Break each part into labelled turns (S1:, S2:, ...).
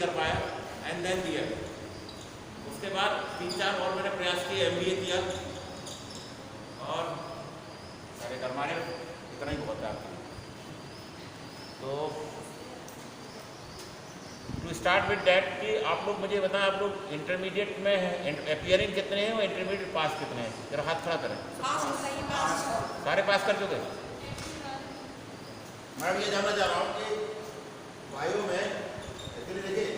S1: कर पाया and then दिया। उसके बाद 3-4 और मैंने प्रयास किए, MBA किया और सारे कर मारे, इतना ही बहुत है आपके लिए। तो टू स्टार्ट विद डैट कि आप लोग मुझे बताएं, आप लोग इंटरमीडिएट में हैं, अपीयरिंग कितने हैं और इंटरमीडिएट पास कितने हैं? जरा हाथ खड़ा करें। सारे पास कर चुके? मैं ये जानना चाह रहा हूँ कि वायु में एक्चुअली देखिए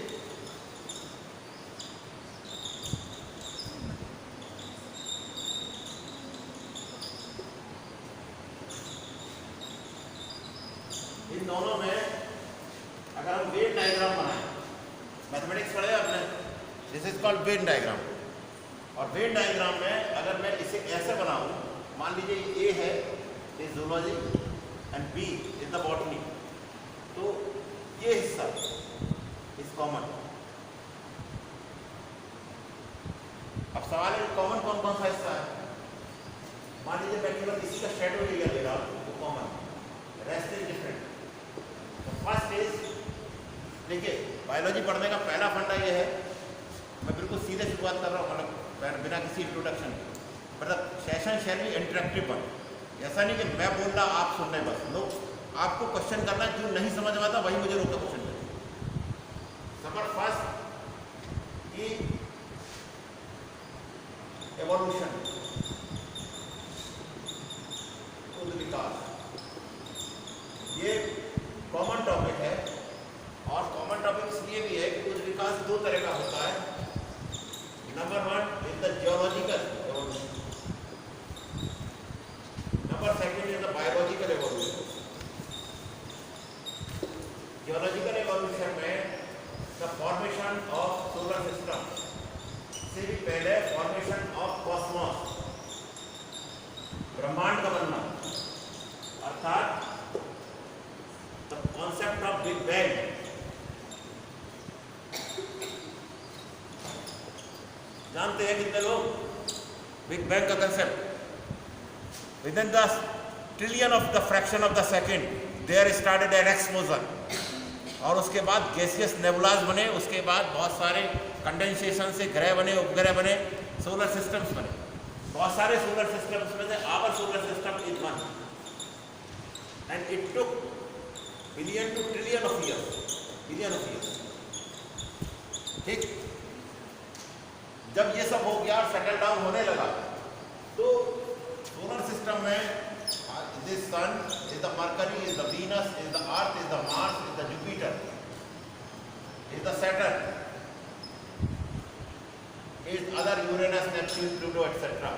S1: इन दोनों में अगर हम वेन डायग्राम बनाएं, मैथमेटिक्स पढ़े आपने, this is called Venn diagram. और वेन डायग्राम में अगर मैं इसे ऐसे बनाऊं, मान लीजिए ए है is zoology and B is the botany, तो ये हिस्सा इज कॉमन। अब सवाल है कॉमन कौन कौन सा हिस्सा है? मान लीजिए मैं केवल इसी का शेडो एरिया ले रहा हूं तो common, rest is different. First is, देखिए बायोलॉजी पढ़ने का पहला फंडा ये है, मैं बिल्कुल सीधे शुरुआत कर रहा हूँ, मतलब बिना किसी इंट्रोडक्शन के, मतलब session shall be interactive one. ऐसा नहीं कि मैं बोल रहा आप सुन रहे बस। लोग आपको क्वेश्चन करना, जो नहीं समझ में आता वही मुझे रोक कर क्वेश्चन करें। नंबर फर्स्ट की एवोल्यूशन, विकास, ये कॉमन टॉपिक है। और कॉमन टॉपिक इसलिए भी है कि उद्ध विकास दो तरह का होता है। Number 1 is the geological evolution, number 2 is the biological evolution. Geological evolution में the formation of solar system से भी पहले फॉर्मेशन ऑफ कॉस्मोस, ब्रह्मांड का बनना, अर्थात the concept of big bang. जानते हैं कितने लोग बिग बैंग का concept? Within the trillion of the fraction of the second there started an explosion, और उसके बाद गैसियस नेबुलास बने, उसके बाद बहुत सारे कंडेंसेशन से ग्रह बने, उपग्रह बने, सोलर सिस्टम्स बने। बहुत सारे सोलर सिस्टम्स में से our solar system is one, and it took billion to trillion of years, billion of years. ठीक, जब ये सब हो गया, सेटल डाउन होने लगा, तो सोलर सिस्टम में this Sun is the Mercury, is the Venus, is the Earth, is the Mars, is the Jupiter, is the Saturn, is other Uranus, Neptune, Pluto etcetera.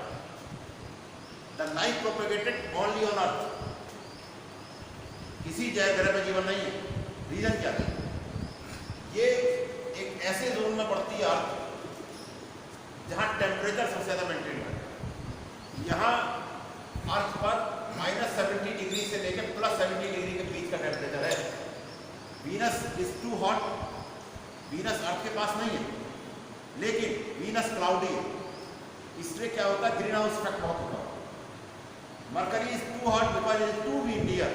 S1: The life propagated only on Earth. किसी जय ग्रह में जीवन नहीं है। Reason क्या है? ये एक ऐसे जोन में पड़ती है अर्थ जहाँ टेम्परेचर सबसे ज़्यादा मेंटेन है। यहाँ अर्थ पर -70 डिग्री से लेकर +70 डिग्री के बीच का टेम्परेचर है। Venus is too hot, Venus Earth के पास नहीं है, लेकिन वीनस क्लाउडी है, इसलिए क्या होता है, ग्रीन हाउस इफेक्ट बहुत होता है। Mercury is too hot because is too weak dear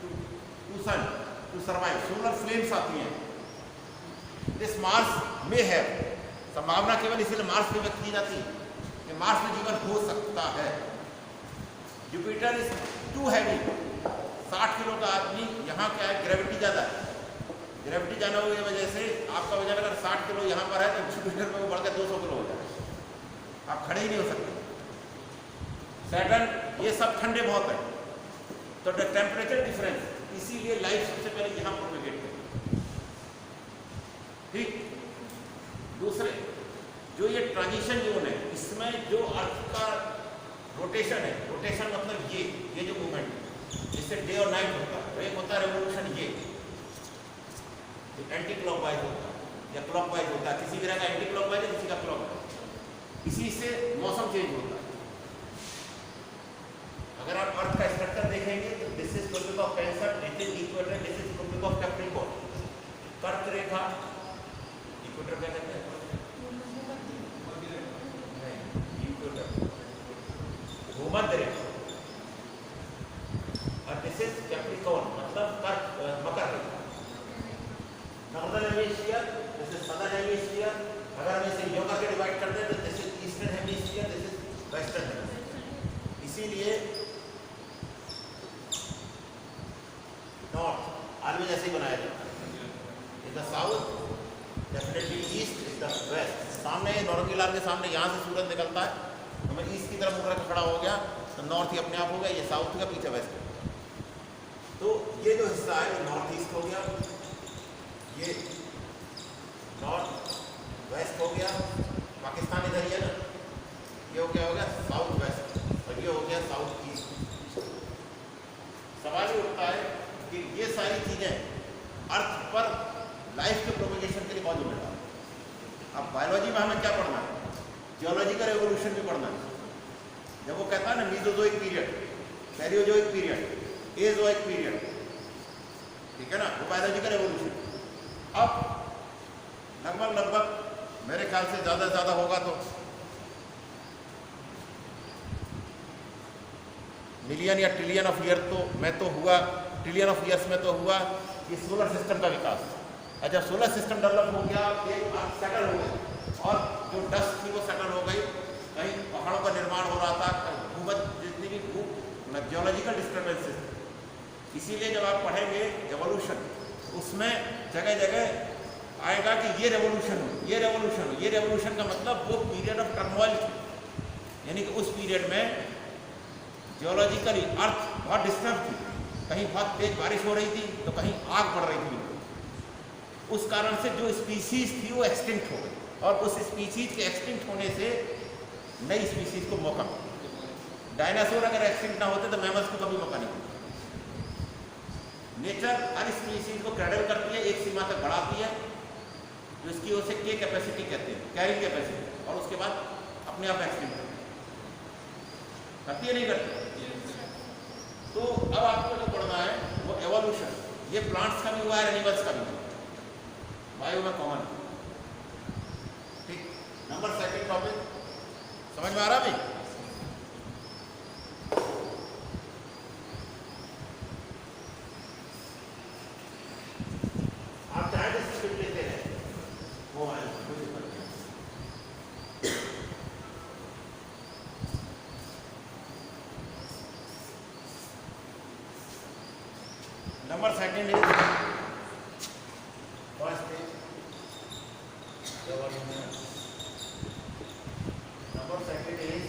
S1: to Sun to survive, solar flames आती हैं। दिस मार्स में है, संभावना केवल इसीलिए मार्स में व्यक्त की जाती है कि मार्स में जीवन हो सकता है। Jupiter is too heavy, 60 kilo का आदमी, यहाँ क्या है, ग्रेविटी ज़्यादा है। ग्रेविटी जाना की वजह से आपका वजन अगर 60 किलो यहाँ पर है तो जुपिटर में वो बढ़कर 200 किलो हो जाए, आप खड़े ही नहीं हो सकते। सैटर्न, ये सब ठंडे बहुत है, तो द टेम्परेचर डिफरेंस, इसीलिए लाइफ सबसे पहले यहाँ प्रोपेगेट करेगी। ठीक, दूसरे जो ये ट्रांजिशन जोन है, इसमें जो अर्थ का रोटेशन है, रोटेशन मतलब ये जो मूवमेंट है, जिससे डे और नाइट होता है, एक होता है रेवोल्यूशन, ये एंटी क्लॉकवाइज होता है या क्लॉकवाइज होता है, किसी ग्रह का एंटी क्लॉकवाइज है, किसी का क्लॉकवाइज, इसी से मौसम चेंज होता है। अगर आप अर्थ का स्ट्रक्चर देखेंगे तो this is Tropic of Cancer, this is equator, this is Tropic of Capricorn. कर्क रेखा, इक्वेटर क्या कहते हैं? भूमध्य रेखा, और दिस इज कैप्रिकॉर्न मतलब मकर रेखा। नॉर्दर्न हेमिस्फीयर वेस्टर्न हेमिस्फीयर, अगर हम इसे यूं करके डिवाइड कर दें तो this is eastern hemisphere, this is western hemisphere. इसीलिए नॉर्थ ऑलवेज ऐसे ही बनाया जाता है, in the south definitely, east is the west. सामने नौरंगीलाल के सामने यहाँ से सूरज निकलता है, तो मैं ईस्ट की तरफ मुकर के खड़ा हो गया तो नॉर्थ ही अपने आप हो गया, ये साउथ का, पीछे वेस्ट। तो ये जो हिस्सा है नॉर्थ ईस्ट हो गया, ये नॉर्थ वेस्ट हो गया, पाकिस्तान इधर ही है ना, ये हो गया साउथ वेस्ट, और ये हो गया साउथ ईस्ट। सवाल ये उठता है कि ये सारी चीज़ें अर्थ पर लाइफ के प्रोपगेशन के लिए कौन जिम्मेदार है। अब बायोलॉजी में हमें क्या पढ़ना है, जियोलॉजिकल एवोल्यूशन भी पढ़ना है। जब वो कहता है ना Mesozoic period, Palaeozoic period, Azoic period, ठीक है ना, वो बायोलॉजिकल एवोल्यूशन। अब लगभग मेरे ख्याल से ज़्यादा से ज़्यादा होगा तो मिलियन या ट्रिलियन ऑफ ईयर तो में तो हुआ, ट्रिलियन ऑफ ईयर्स में तो हुआ ये सोलर सिस्टम का विकास। अच्छा, सोलर सिस्टम डेवलप हो गया, एक सेटल हो गया, और जो डस्ट थी वो सेटल हो गई, कहीं पहाड़ों का निर्माण हो रहा था, भूमध्य जितनी भी जियोलॉजिकल डिस्टर्बेंसेस। इसीलिए जब आप पढ़ेंगे एवोल्यूशन, उसमें जगह जगह आएगा कि ये रेवोल्यूशन हो, ये रेवोल्यूशन हो। ये रेवोल्यूशन का मतलब वो पीरियड ऑफ टर्मोइल थी, यानी कि उस पीरियड में जियोलॉजिकली अर्थ बहुत डिस्टर्ब थी, कहीं बहुत तेज बारिश हो रही थी तो कहीं आग पड़ रही थी। उस कारण से जो स्पीसीज थी वो एक्सटिंक्ट हो गई, और उस स्पीसीज के एक्सटिंक्ट होने से नई स्पीसीज को मौका मिला। डायनासोर अगर एक्सटिंक्ट ना होते तो मैमल्स को कभी मौका नहीं मिलता। नेचर हर स्पीसीज को क्रैडल करती है, एक सीमा तक बढ़ाती है, जो इसकी ओर से के कैपेसिटी कहते हैं, कैरिंग कैपेसिटी, और उसके बाद अपने आप एक्सटिंक्ट करती है, नहीं करती। तो अब आपको जो पढ़ना है वो एवोल्यूशन, ये प्लांट्स का भी हुआ है, एनिमल्स का भी हुआ है, बायो में कॉमन। ठीक, नंबर सेकंड टॉपिक समझ में आ रहा भाई? आप चाहे तो स्क्रिप्ट लेते हैं, वो है number second is first is number second is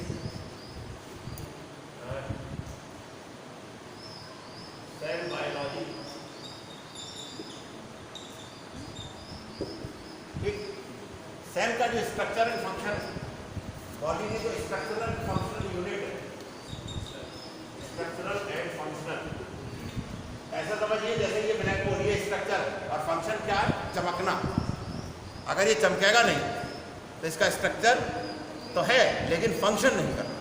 S1: cell biology. ठीक, सेल का जो स्ट्रक्चर एंड फंक्शन, बॉडी की जो स्ट्रक्चरल फंक्शनल यूनिट है, स्ट्रक्चरल एंड फंक्शनल, ऐसा समझिए जैसे ये ब्लैक होल, ये स्ट्रक्चर और फंक्शन क्या है, चमकना। अगर ये चमकेगा नहीं तो इसका स्ट्रक्चर तो है लेकिन फंक्शन नहीं करना।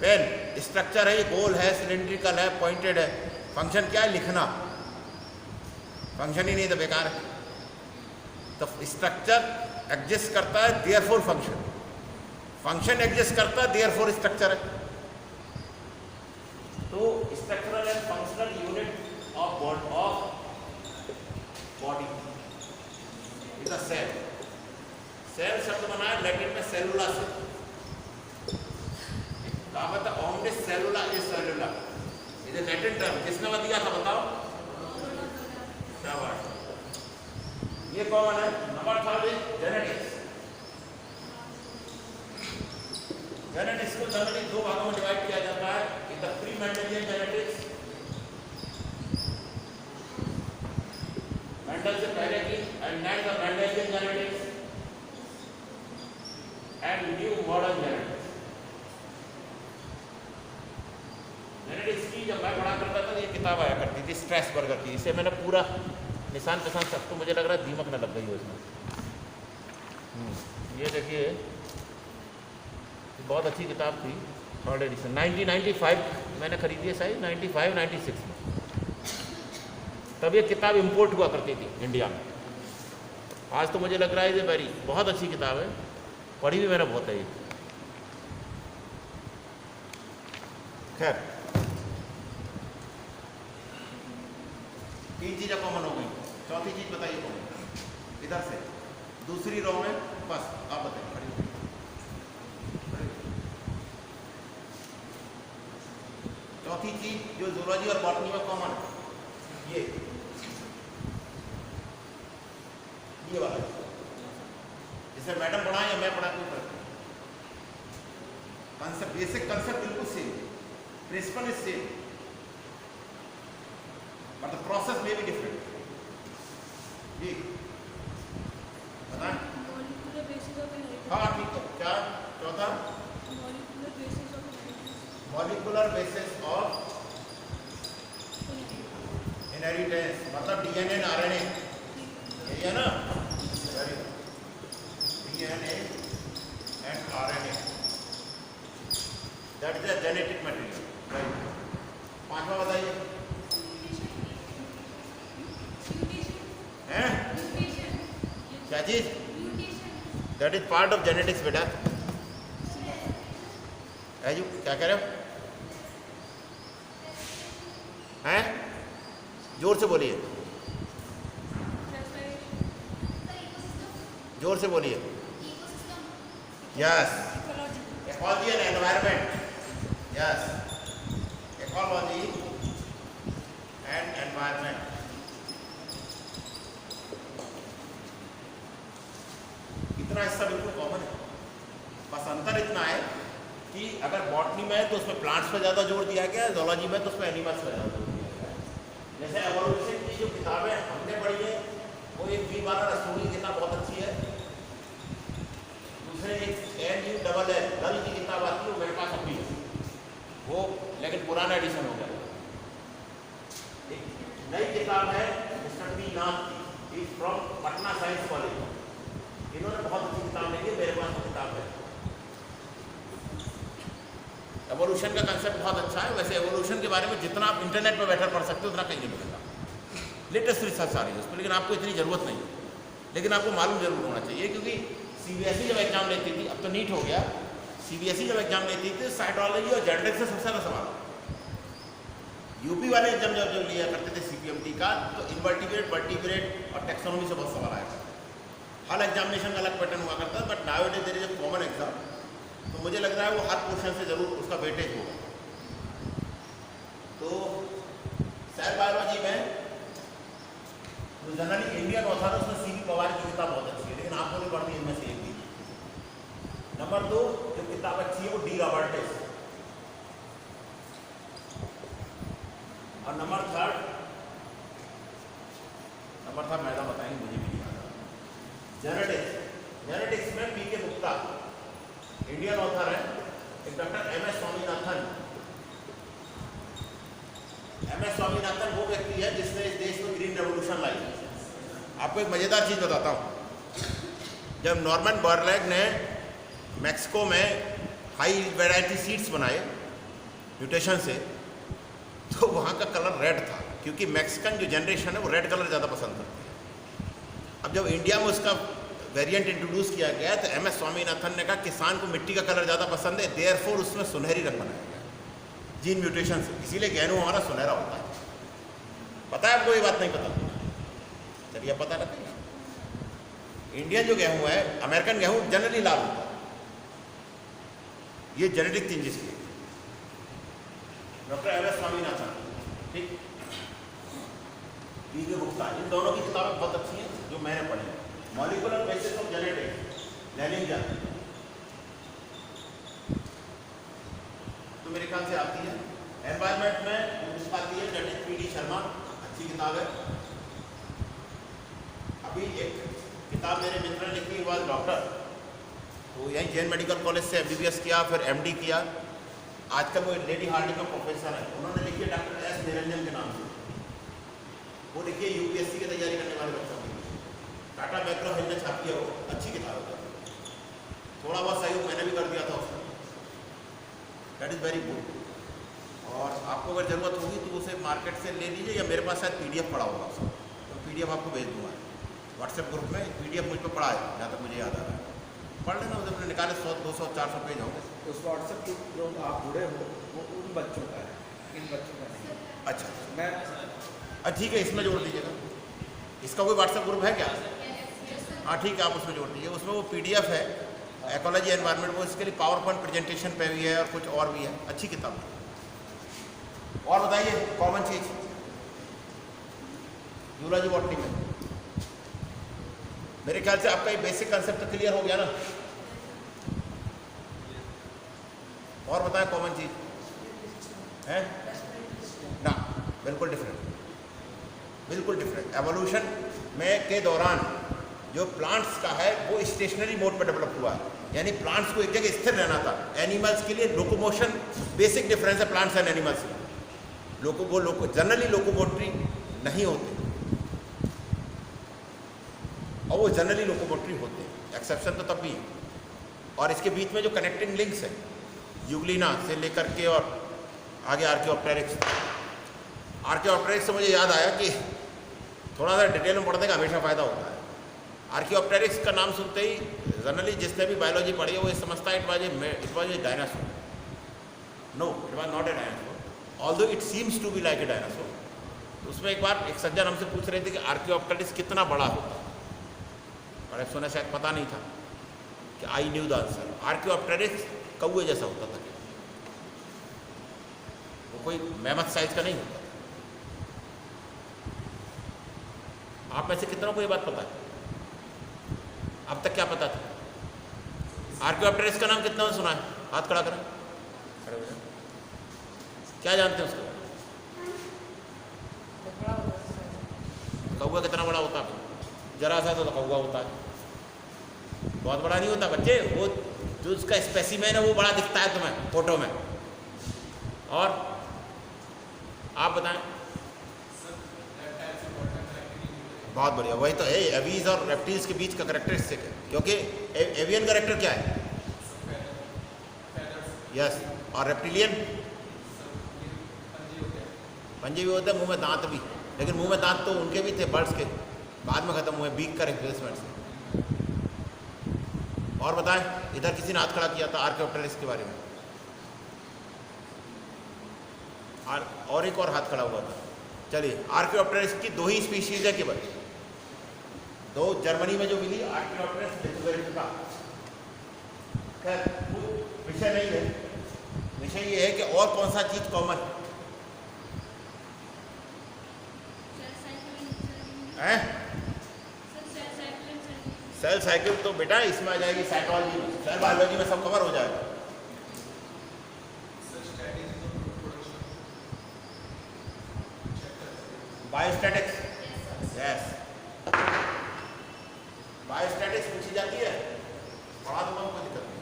S1: पेन स्ट्रक्चर है, ये गोल है, सिलेंड्रिकल है, पॉइंटेड है, फंक्शन क्या है, लिखना। फंक्शन ही नहीं तो बेकार है। तो स्ट्रक्चर एग्जिस्ट करता है, देयरफॉर फंक्शन, फंक्शन एग्जिस्ट करता है, देयरफॉर स्ट्रक्चर है। तो structural and functional unit of body is a cell. Cell शब्द बना है लैटिन में सेलुला से, कहावत है omnis cellula is cellula, is a Latin term. किसने दिया था बताओ? शाबाश, ये कॉमन है। Number third is genetics. Genetics को जनरली दो भागों में डिवाइड किया जाता है, in the pre Mendelian genetics, Mendel से पहले की, and then the Mendelian genetics and new modern genetics. Genetics की जब मैं पढ़ा करता था तो ये किताब आया करती थी स्ट्रैसबर्गर की, इसे मैंने पूरा निशान पहचान सकता हूँ, मुझे लग रहा है दीमक न लग गई हो इसमें। ये देखिए बहुत अच्छी किताब थी, थर्ड एडिशन 1995 मैंने खरीदी है शायद, 95-96 में। तब ये किताब इंपोर्ट हुआ करती थी इंडिया में। आज तो मुझे लग रहा है ये वेरी बहुत अच्छी किताब है, पढ़ी भी मैंने बहुत है ये। खैर, तीन चीज़ें कॉमन हो गई, चौथी चीज़ बताइए कौन? इधर से दूसरी रो में बस आप बताइए खड़ी होइए। चौथी चीज जो जूलॉजी और बॉटनी में कॉमन है, ये वाला जैसे मैडम पढ़ाएं या मैं पढ़ा कोई फर्क नहीं, कंसेप्ट बेसिक कंसेप्ट बिल्कुल same, principle is same, but the process में भी डिफरेंट। जी बताएं। हाँ ठीक है। क्या चौथा? मॉलिक्यूलर बेसिस ऑफ इनहेरिटेंस, मतलब डीएनए एंड आरएनए, यही है ना? DNA and RNA, that is the genetic material, right. पांचवा बताइए। हैं? क्या चीज? That is part of genetics बेटा। है जो क्या कह रहे हो? हैं? जोर से बोलिए, जोर से बोलिए। Yes, ecology and environment. Yes, ecology and environment. इतना हिस्सा बिल्कुल कॉमन है, बस अंतर इतना है कि अगर बॉटनी में है तो उसमें प्लांट्स पर ज़्यादा जोर दिया गया है, ज़ूलॉजी में तो उसमें एनिमल्स पर ज़्यादा जोर दिया गया है। जैसे एवोल्यूशन की जो किताबें हमने पढ़ी है वो एक V12 रसूल की किताब बहुत अच्छी है, दूसरे एक NULL दल की किताब आती है, वो मेरे पास अभी है वो, लेकिन पुराना एडिशन हो गया। एक नई किताब है मिस्टर पी नाथ की, फ्रॉम पटना साइंस कॉलेज, इन्होंने बहुत अच्छी किताब लिखी है, मेरे पास वो किताब है। एवोल्यूशन का कंसेप्ट बहुत अच्छा है। वैसे एवोल्यूशन के बारे में जितना आप इंटरनेट पर बैठकर पढ़ सकते हो उतना कहीं नहीं मिलेगा, लेटेस्ट रिसर्च आ रही है उस पर, लेकिन आपको इतनी ज़रूरत नहीं है, लेकिन आपको मालूम जरूर होना चाहिए। क्योंकि CBSE जब एग्जाम लेती थी, अब तो नीट हो गया, CBSE जब एग्जाम लेती थी साइटोलॉजी और जेनेटिक्स से सबसे ज़्यादा सवाल, यूपी वाले एग्जाम जब लिया करते थे CPMT का, तो इनवर्टिब्रेट, वर्टिब्रेट और टेक्सोनॉमी से बहुत सवाल आया था। हर एग्जामिनेशन का अलग पैटर्न हुआ करता है, but nowadays there is a common exam, तो मुझे लग रहा है वो हर पोर्शन से जरूर उसका वेटेज होगा। तो सेल बायोलॉजी में जो जनरली इंडियन ऑथर है उसमें CB पवार की किताब बहुत अच्छी है, लेकिन आपको नहीं पढ़नी इनमें से एक भी। नंबर 2 जो किताब अच्छी है वो D. रॉबर्टिस, और नंबर थर्ड मैडम बताएंगे, मुझे भी नहीं आता। जेनेटिक्स, जेनेटिक्स में PK गुप्ता इंडियन ऑथर है, एक doctor MS Swaminathan. MS Swaminathan वो व्यक्ति है जिसने इस देश में ग्रीन रेवोल्यूशन लाई। आपको एक मज़ेदार चीज़ बताता हूँ, जब नॉर्मन बोरलैग ने मैक्सिको में हाई वैरायटी सीड्स बनाए म्यूटेशन से, तो वहाँ का कलर रेड था, क्योंकि मैक्सिकन जो जनरेशन है वो रेड कलर ज़्यादा पसंद करती है। अब जब इंडिया में उसका वेरिएंट इंट्रोड्यूस किया गया तो MS स्वामीनाथन ने कहा किसान को मिट्टी का कलर ज़्यादा पसंद है, देयरफॉर उसमें सुनहरी रंग बनाया गया जीन म्यूटेशन से, इसीलिए गेहूं हमारा सुनहरा होता है। पता है आपको? ये बात नहीं पता? चलिए अब पता लगेगा। इंडियन जो गेहूं है, अमेरिकन गेहूं जनरली लाल होता है, ये जेनेटिक चेंजेस किए डॉक्टर MS स्वामीनाथन, ठीक, PK गुप्ता, इन दोनों की किताबें बहुत अच्छी हैं जो मैंने पढ़ी। मॉलिक्यूलर बेसिस ऑफ जेनेटिक्स, लेनिंगटन, तो मेरे ख्याल से आती है। एनवायरनमेंट में आती है जटिल PD शर्मा, अच्छी किताब है। अभी एक किताब मेरे मित्र ने लिखी हुआ डॉक्टर, तो यहीं जैन मेडिकल कॉलेज से MBBS किया, फिर MD किया, आजकल वो लेडी हार्डिंग का प्रोफेसर है। उन्होंने लिखी है डॉक्टर S. निरंजन के नाम से, वो लिखिए UPSC की तैयारी करने वाले बच्चों की, टाटा मैक्रो हेल्थ ने छापी है, वो अच्छी किताब है। थोड़ा बहुत सहयोग मैंने भी कर दिया था उसमें, दैट इज़ वेरी गुड। और आपको अगर ज़रूरत होगी तो उसे मार्केट से ले लीजिए, या मेरे पास शायद PDF पड़ा होगा उसका, तो PDF आपको भेज दूँगा व्हाट्सएप ग्रुप में। PDF मुझ पर पड़ा है जहाँ तक मुझे याद आ रहा है, पढ़ लेना, उधर मैंने निकाले 100, 200, 400 पेज होंगे।
S2: उस व्हाट्सएप ग्रुप जो आप जुड़े हो वो उन बच्चों का है, इन बच्चों का नहीं।
S1: अच्छा,
S2: मैं
S1: ठीक है, इसमें जोड़ दीजिएगा। इसका कोई व्हाट्सएप ग्रुप है क्या? हाँ ठीक है, आप उसमें जोड़ दीजिए। उसमें वो PDF है इकोलॉजी एनवायरनमेंट, वो इसके लिए पावर पॉइंट प्रेजेंटेशन पे भी है और कुछ और भी है, अच्छी किताब है। और बताइए कॉमन चीज जूलॉजी बॉटनी में। मेरे ख्याल से आपका ये बेसिक कंसेप्ट तो क्लियर हो गया ना। और बताएं कॉमन चीज है ना, बिल्कुल डिफरेंट, बिल्कुल डिफरेंट। एवोल्यूशन में के दौरान जो प्लांट्स का है वो स्टेशनरी मोड पर डेवलप हुआ है, यानी प्लांट्स को एक जगह स्थिर रहना था। एनिमल्स के लिए लोकोमोशन, बेसिक डिफरेंस है प्लांट्स एंड एनिमल्स में। जनरली लोकोमोटरी नहीं होते और वो जनरली लोकोमोटरी होते हैं, एक्सेप्शन तो तब भी है। और इसके बीच में जो कनेक्टिंग लिंक्स है यूग्लिना से लेकर के और आगे आर्कियोप्टेरिक्स। आर्कियोप्टेरिक्स से मुझे याद आया कि थोड़ा सा डिटेल में पढ़ने का हमेशा फ़ायदा होता है। आर्कियोप्टेरिक्स का नाम सुनते ही जनरली जिसने भी बायोलॉजी पढ़ी है वो ये समझता है it was a dinosaur. No, it was not a dinosaur, although it seems to be like a dinosaur. तो उसमें एक बार एक सज्जन हमसे पूछ रहे थे कि आर्कियोप्टेरिक्स कितना बड़ा होगा, और अब सुना शायद पता नहीं था कि I knew the answer. Archaeopteryx कौवे जैसा होता था, वो कोई मैमथ साइज का नहीं होता। आप में से कितनों को ये बात पता है? अब तक क्या पता था? आर्कियोप्टेरिक्स का नाम कितना सुना है? हाथ खड़ा करें। क्या जानते हैं उसको? कौवा कितना बड़ा होता है? जरा सा तो कौवा होता है, बहुत बड़ा नहीं होता बच्चे। वो जो उसका स्पेसिमेन है वो बड़ा दिखता है तुम्हें फोटो में। और आप बताएं। बहुत बढ़िया, वही तो है एवीज और रेप्टिल्स के बीच का करेक्टरिस्टिक है, क्योंकि एवियन करेक्टर क्या है? यस। और रेप्टिलियन पंजे भी होते हैं, मुंह में दांत भी, लेकिन मुंह में दांत तो उनके भी थे बर्ड्स के, बाद में खत्म हुए बीक का रिप्लेसमेंट से। और बताएं, इधर किसी ने हाथ खड़ा किया था आर्कियोप्टेरिक्स के बारे में, और एक और हाथ खड़ा हुआ था। चलिए, आर्कियोप्टेरिक्स की 2 ही स्पीशीज है केवल, 2 जर्मनी में जो मिली आर्कियोप्टेरिक्स लिथुएरिका। खैर वो विषय नहीं है, विषय ये है कि और कौन सा चीज कॉमन है? सेल साइकिल तो बेटा इसमें आ जाएगी, साइकोलॉजी में, सेल बायोलॉजी में सब कवर हो जाएगा। बायोस्टैटिक्स, यस, बायोस्टैटिक्स पूछी जाती है, पढ़ा दूंगा, कोई दिक्कत नहीं।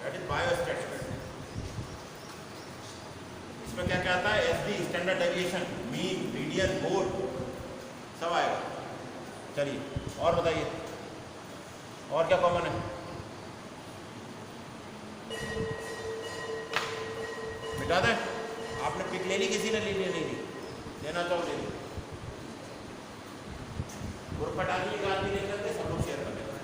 S1: That is biostatics. इसमें क्या क्या आता है? SD, standard deviation, mean, median, mode, सब आएगा। चलिए और बताइए, और क्या कॉमन है? मिटा दें? आपने पिक ले ली, किसी ने ली नहीं ली? लेना चाहो ले लो। ग्रुप हटा दी, एक आदमी लेकर के सब लोग शेयर कर लेते हैं।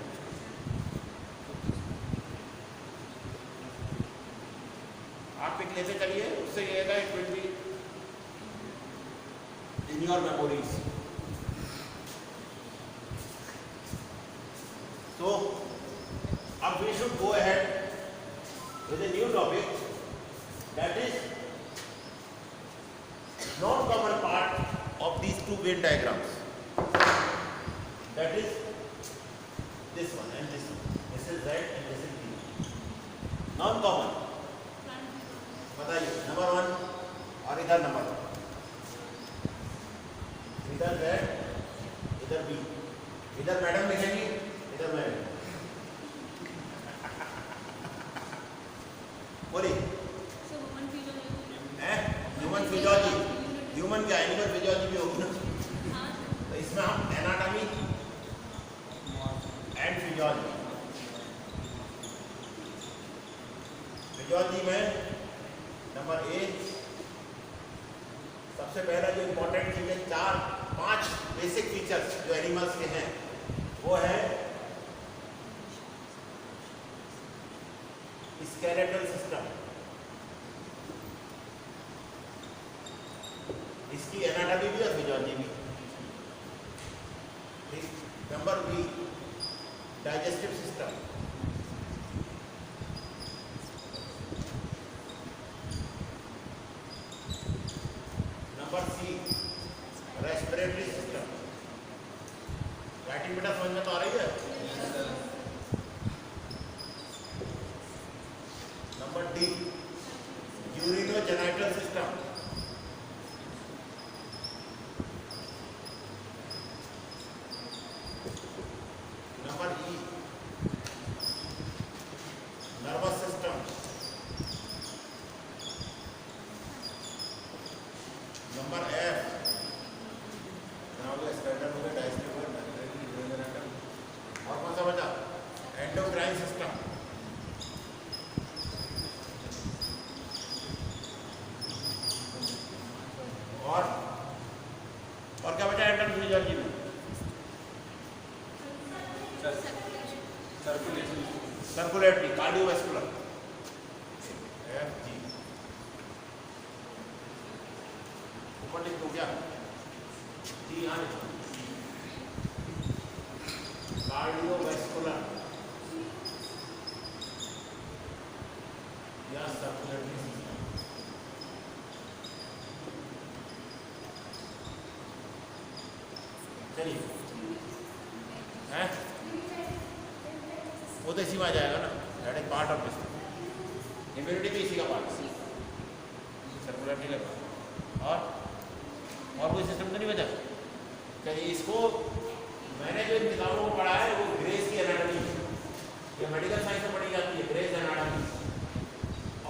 S1: आप पिक लेते चलिए, उससे ये है it will be in your memories. So, अब we should go ahead with a new topic, that is non-common part of these 2 Venn diagrams. That is this one and this one. This is Z and this is B. Non-common. बताइए, number 1 और इधर number 1, इधर Z, इधर B, इधर madam लिखेंगी, इधर मैं बोलिए। Human physiology, human क्या एनिमल फिजियोलॉजी भी होगी ना, तो इसमें हम एनाटॉमी एंड फिजियोलॉजी, फिजियोलॉजी में नंबर 1 सबसे पहला जो इम्पोर्टेंट चीज है, 4-5 बेसिक फीचर्स जो एनिमल्स के हैं, वो है स्केलेटल सिस्टम, इसकी एनाटॉमी भी और फिजियोलॉजी भी। Number 2 digestive system, number C respiratory system. Writing बेटा समझ में तो आ रही है? Number D urinogenital system. Number E nervous system. Number F standard हो गया, डाइजेस्टिव हो गया, यूरिनोजेनिटल। और कौन सा बचा? Endocrine system. और क्या बचा एंडोक्राइन फिजियोलॉजी में? Circulatory, cardiovascular, F G. ऊपर लिख दो क्या? जी हाँ, कार्डियोवैस्कुलर या सर्कुलेटरी सिस्टम। चलिए हैं, वो तो इसी में आ जाएगा ना, that is part of this. Immunity भी इसी का पार्ट है, सर्कुलेटरी का पार्ट। और कोई सिस्टम तो नहीं बचा? चलिए, इसको मैंने जो इन किताबों को पढ़ा है वो ग्रेस की एनाटॉमी, ये मेडिकल साइंस में पढ़ी जाती है, ग्रेस एनाटॉमी।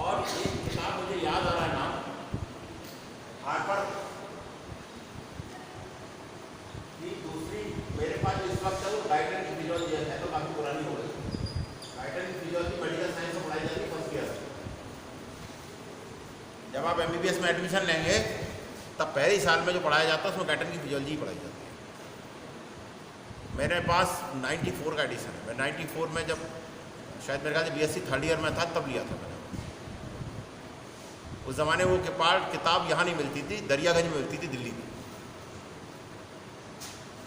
S1: और एक किताब मुझे याद आ रहा है नाम, हार्पर की दूसरी मेरे पास जो इस वक्त है वो डाइटन की फिजियोलॉजी है, तो काफ़ी पुरानी हो गई। डाइटन की फिजियोलॉजी मेडिकल साइंस में पढ़ाई जाती है फर्स्ट ईयर। जब आप MBBS में एडमिशन लेंगे तब पहले ही साल में जो पढ़ाया जाता है उसमें डाइटन की फिजियोलॉजी पढ़ाई जाती है। मेरे पास 94 का एडिशन है। मैं 94 में जब शायद मेरे ख्याल से BSc थर्ड ईयर में था तब लिया था मैंने। उस ज़माने वो किताब यहाँ नहीं मिलती थी, दरियागंज में मिलती थी दिल्ली में,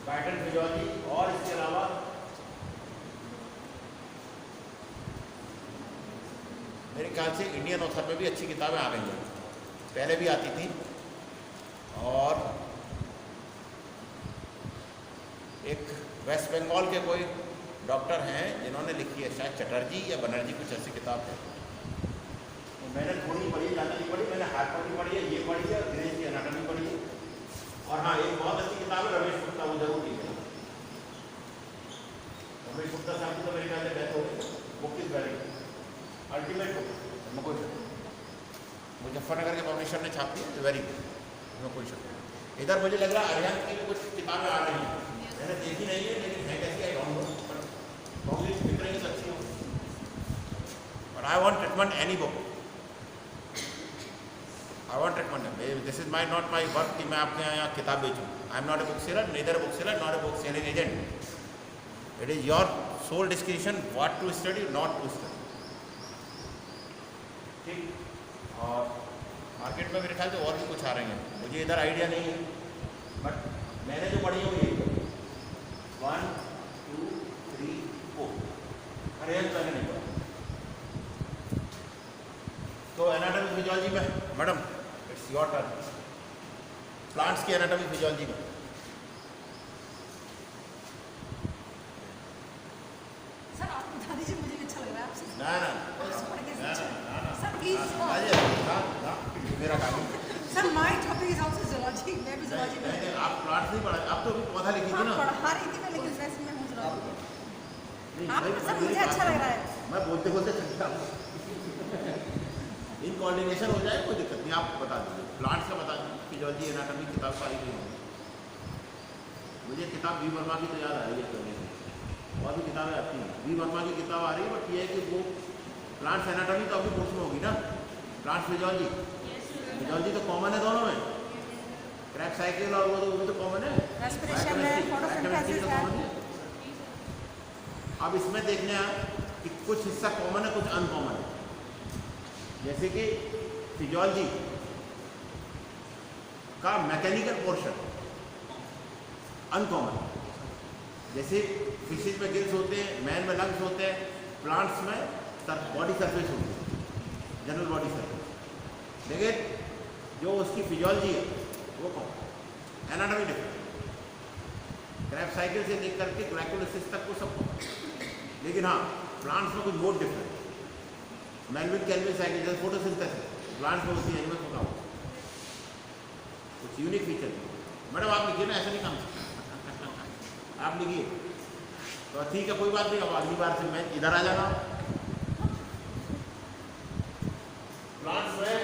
S1: डाइटन फिजियोलॉजी। और इसके अलावा मेरे ख्याल से इंडियन ऑथर में भी अच्छी किताबें आ गई हैं, पहले भी आती थी। और एक वेस्ट बंगाल के कोई डॉक्टर हैं जिन्होंने लिखी है, शायद चटर्जी या बनर्जी, कुछ ऐसी किताब है। तो मैंने थोड़ी पढ़ी, ज़्यादा नहीं पढ़ी, मैंने हार्पर की पढ़ी है, ये पढ़ी है, ग्रेस की एनाटॉमी पढ़ी है। और हाँ, एक बहुत अच्छी किताब है रमेश गुप्ता, वो जरूर लीजिए। रमेश गुप्ता साहब की तो मेरे ख्याल से डेथ हो गई। Book is very ultimate book, Muzaffarnagar के पब्लिशर ने छापी है, वेरी गुड, उसमें कोई शक नहीं। इधर मुझे लग रहा है अरिहंत की भी कुछ किताबें आ रही हैं, मैंने देखी नहीं है, लेकिन है कैसी आई डोंट नो, प्रॉब्ली दिख रही है तो अच्छी हो। But I won't recommend any book, I won't recommend, this is my not my work कि मैं आपके यहाँ किताब बेचूँ। I am not a book seller, neither a book seller, not a book selling agent. It is your sole description what to study, not to study. ठीक। और market में मेरे ख्याल से और भी कुछ आ रही हैं, मुझे इधर आइडिया नहीं है, बट मैंने जो पढ़ी है वो यही 1 2 3 4, अरे मैंने नहीं पढ़ा। तो एनाटॉमी फिजियोलॉजी में madam it's your turn, plants की एनाटॉमी फिजियोलॉजी में।
S3: सर आप बता दीजिए, मुझे अच्छा लग रहा है आपसे।
S1: ना ना
S3: सर प्लीज,
S1: मेरा काम है
S3: sir my topic is also zoology, मैं भी जूलॉजी में।
S1: नहीं, आप प्लांट्स नहीं पढ़ा, आप तो अभी पौधा लिखी थी ना।
S3: पढ़ा रही थी मैं, लेकिन वैसे मैं हूँ जूलॉजी। आप सर मुझे अच्छा लग रहा है।
S1: मैं बोलते बोलते थक गया। इन कोऑर्डिनेशन हो जाए कोई दिक्कत नहीं, आप बता दीजिए, प्लांट्स का बता दीजिए, फिजियोलॉजी एनाटॉमी किताब सारी की होगी। मुझे किताब वी वर्मा की तो याद आ रही है करने से, और भी किताबें आती हैं, वी वर्मा की किताब आ रही है, बट ये है कि वो प्लांट्स एनाटॉमी तो अभी बुक्स में होगी ना, प्लांट्स फिजियोलॉजी, फिजियोलॉजी तो कॉमन है दोनों में, क्रैक साइकिल और वो भी तो कॉमन है,
S3: रेस्पिरेशन है, फोटोसिंथेसिस है।
S1: अब इसमें देखने हैं कि कुछ हिस्सा कॉमन है, कुछ अनकॉमन है। जैसे कि फिजियोलॉजी का मैकेनिकल पोर्शन अनकॉमन, जैसे फिशेज में गिल्स होते हैं, मैन में लंग्स होते हैं, प्लांट्स में बॉडी सरफेस होती है, जनरल बॉडी सरफेस। लेकिन जो उसकी फिजियोलॉजी है वो कौन एनाटॉमी डिफरेंट। क्रैब साइकिल से लेकर के ग्लाइकोलिसिस तक को सब कौन। लेकिन हाँ प्लांट्स में कुछ mode different. Melvin Calvin cycle जैसे फोटोसिंथेसिस प्लांट्स में होती है, एनिमल्स में होता कुछ यूनिक फीचर। मैडम आप लिखिए ना, ऐसा नहीं काम आप लिखिए तो ठीक है, कोई बात नहीं। अब अगली बार से मैं इधर आ जाना। प्लांट्स में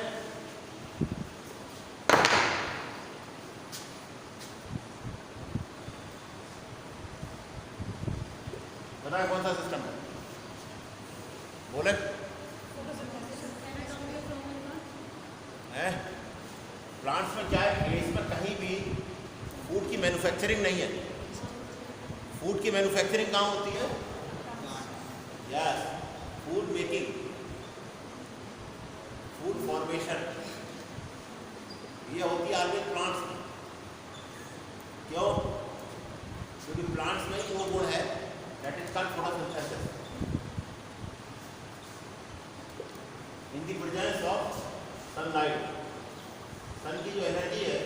S1: बताए कौन सा सिस्टम है, बोले प्लांट्स में क्या है, इसमें कहीं भी फूड की मैन्युफैक्चरिंग नहीं है। फूड की मैन्युफैक्चरिंग कहाँ होती है? Yes, food making, food formation ये होती है ऑलवेज प्लांट्स में। क्यों? क्योंकि प्लांट्स में वो गुण है that is called photosynthesis. In the presence of sunlight, sun की जो एनर्जी है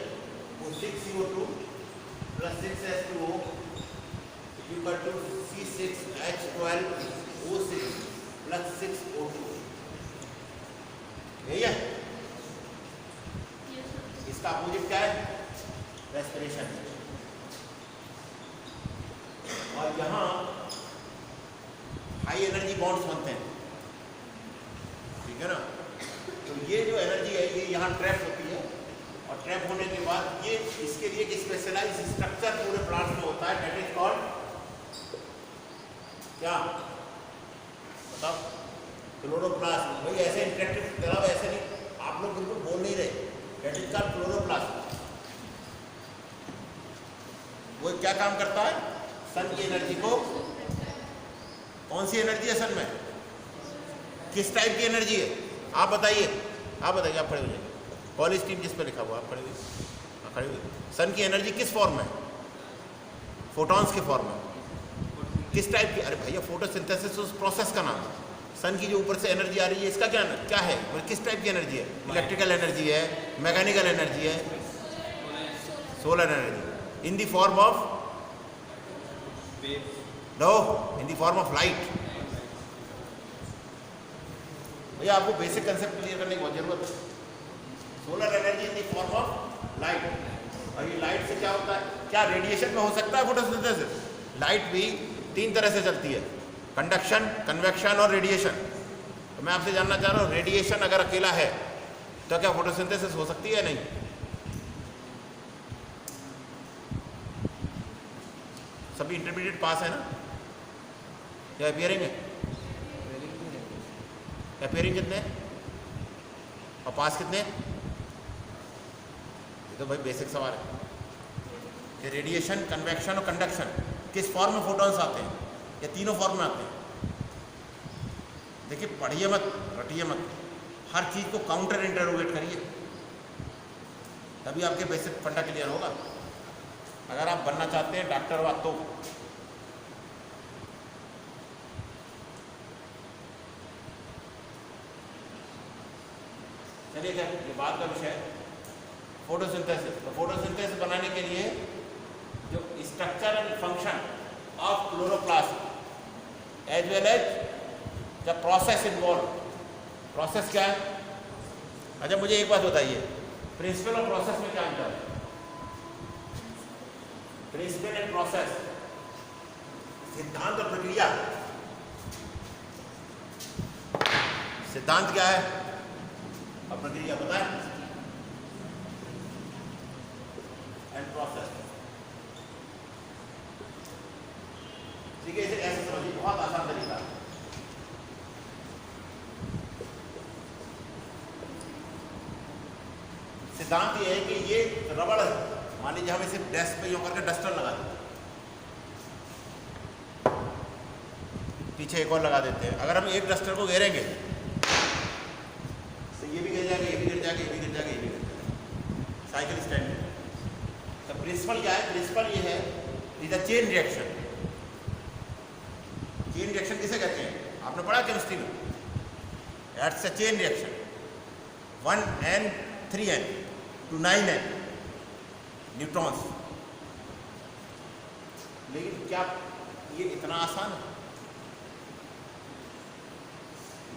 S1: वो 6 CO2 plus 6 H2O equal to C6H12O6 plus 6 O2। यही है। इसका अपोजिट क्या है? रेस्पिरेशन। और यहाँ हाई एनर्जी बॉन्ड्स बनते हैं, ठीक है ना। तो ये जो एनर्जी है ये यहाँ ट्रैप होती है, और ट्रैप होने के बाद ये इसके लिए एक स्पेशलाइज स्ट्रक्चर पूरे प्लांट में होता है, दैट इज कॉल्ड क्या बताओ? क्लोरोप्लास्ट। भाई ऐसे इंटरेक्टिव कराओ, ऐसे नहीं, आप लोग बिल्कुल बोल नहीं रहे। That is called chloroplast. वो क्या काम करता है? सन की एनर्जी को, कौन सी एनर्जी है सन में, किस टाइप की एनर्जी है आप बताइए, आप बताइए। आप खड़े हो जाइए, कॉलेज टीम जिस पे लिखा हुआ आप खड़े हुए, खड़े हुए। सन की एनर्जी किस फॉर्म में? फोटॉन्स के फॉर्म में। किस टाइप की? अरे भैया फोटोसिंथेसिस उस प्रोसेस का नाम है। सन की जो ऊपर से एनर्जी आ रही है इसका क्या है, किस टाइप की एनर्जी है? इलेक्ट्रिकल एनर्जी है, मैकेनिकल एनर्जी है, solar energy in the form of no, in the form of light. भैया आपको बेसिक कंसेप्ट क्लियर करने की बहुत जरूरत है। Solar energy in the form of light. और ये लाइट से क्या होता है? क्या रेडिएशन में हो सकता है फोटोसिंथेसिस? लाइट भी 3 तरह से चलती है, कंडक्शन, कन्वेक्शन और रेडिएशन। तो मैं आपसे जानना चाह रहा हूँ, रेडिएशन अगर अकेला है तो क्या फोटोसिंथेसिस हो सकती है? नहीं। सभी इंटरमीडिएट पास है ना, या अपियरिंग है? अपियरिंग कितने और पास कितने? ये तो भाई बेसिक सवाल है कि रेडिएशन, कन्वेक्शन और कंडक्शन किस फॉर्म में फोटॉन्स आते हैं? या तीनों फॉर्म में आते हैं? देखिए पढ़िए मत, रटिए मत, हर चीज़ को काउंटर इंटरोगेट करिए, तभी आपके बेसिक फंडा क्लियर होगा। अगर आप बनना चाहते हैं डॉक्टर हुआ तो चलिए, क्या ये बात का विषय है फोटोसिंथेसिस। तो फोटोसिंथेसिस बनाने के लिए जो structure and function of chloroplast as well as the process involve. Process क्या है? अच्छा मुझे एक बात बताइए, प्रिंसिपल और प्रोसेस में क्या अंतर है? प्रिंसिपल एंड प्रोसेस, सिद्धांत और प्रक्रिया। सिद्धांत क्या है और प्रक्रिया बताएं? And process. ठीक है, इसे ऐसे समझिए, बहुत आसान तरीका है। सिद्धांत ये है कि ये रबड़ है, मान लीजिए हम इसे डेस्क पे यूं करके डस्टर लगा देते हैं, पीछे एक और लगा देते हैं। अगर हम एक डस्टर को घेरेंगे तो ये भी गिर जाएगा, ये भी गिर जाएगा, ये भी गिर जाएगा, ये भी गिर जाएगा। Cycle stand. तो प्रिंसिपल क्या है? प्रिंसिपल ये है, is a chain reaction. Chain reaction किसे कहते हैं? आपने पढ़ा केमिस्ट्री में, that's a chain reaction, 1n3n to 9n neutrons. लेकिन क्या ये इतना आसान है?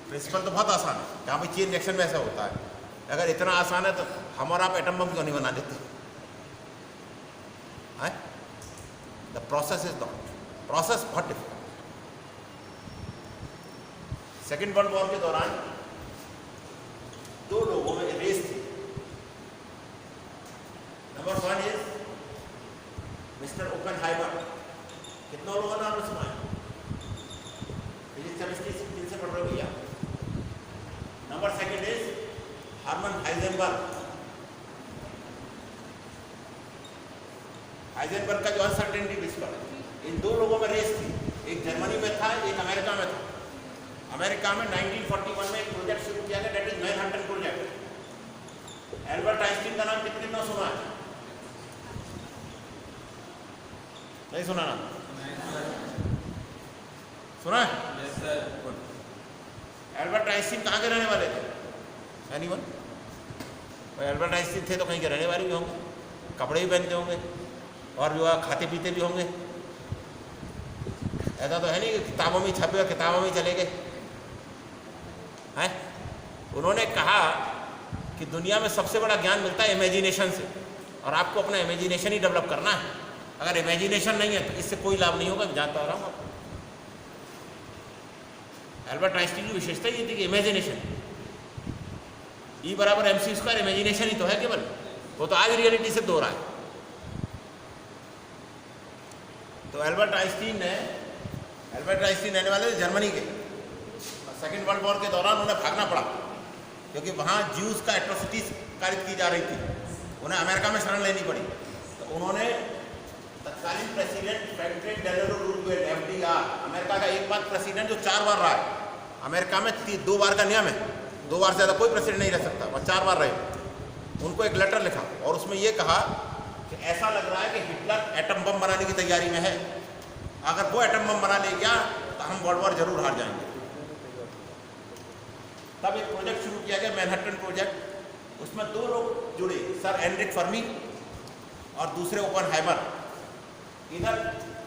S1: प्रिंसिपल तो बहुत आसान है, जहाँ भाई चेन रिएक्शन में ऐसा होता है। अगर इतना आसान है तो हम और आप एटम बम क्यों नहीं बना देते? The process is not, process बहुत डिफिकल्ट। सेकेंड वर्ल्ड वॉर के दौरान दो लोगों में रेस थी। Number 1 is mister Oppenheimer. कितने लोगों ने नाम सुना है? फिजिक्स केमिस्ट्री जिनसे पढ़ रहे हो भैया। Number 2 is Herman Heisenberg. Heisenberg का जो अनसर्टेनिटी प्रिंसिपल है, इन दो लोगों में रेस थी। एक जर्मनी में था, एक अमेरिका में था। अमेरिका में 1941 में एक प्रोजेक्ट शुरू किया गया, that is Manhattan project. Albert Einstein का नाम कितने ने सुना है? नहीं सुना ना? सुना है? एल्बर्ट आइंस्टीन कहाँ के रहने वाले थे? एनीवन? एल्बर्ट आइंस्टीन थे तो कहीं के रहने वाले भी होंगे, कपड़े भी पहनते होंगे और जो खाते पीते भी होंगे। ऐसा तो है नहीं कि किताबों में छपे और किताबों में चले गए हैं। उन्होंने कहा कि दुनिया में सबसे बड़ा ज्ञान मिलता है इमेजिनेशन से, और आपको अपना इमेजिनेशन ही डेवलप करना है। अगर इमेजिनेशन नहीं है तो इससे कोई लाभ नहीं होगा। मैं जानता आ रहा हूँ आपको। एल्बर्ट आइंस्टीन की विशेषता ये थी कि इमेजिनेशन, E बराबर mc², इमेजिनेशन ही तो है केवल। वो तो आज रियलिटी से दो रहा है। तो एल्बर्ट आइंस्टीन रहने वाले थे जर्मनी के। सेकेंड वर्ल्ड वॉर के दौरान उन्हें भागना पड़ा, क्योंकि वहाँ ज्यूज का एट्रोसिटीज कारित की जा रही थी। उन्हें अमेरिका में शरण लेनी पड़ी। तो उन्होंने तत्कालीन president Franklin Delano Roosevelt FDR, America का एक बार प्रेसिडेंट जो 4 बार रहा है। अमेरिका में 2 बार का नियम है, 2 बार से ज़्यादा कोई प्रेसिडेंट नहीं रह सकता, वह 4 बार रहे। उनको एक लेटर लिखा और उसमें यह कहा कि ऐसा लग रहा है कि हिटलर एटम बम बनाने की तैयारी में है। अगर वो एटम बम बना ले गया तो हम वर्ल्ड वॉर जरूर हार जाएंगे। तब एक प्रोजेक्ट शुरू किया गया, मैनहट्टन प्रोजेक्ट। उसमें 2 लोग जुड़े, सर हेनरिक फर्मी और दूसरे ओपेनहाइमर। इधर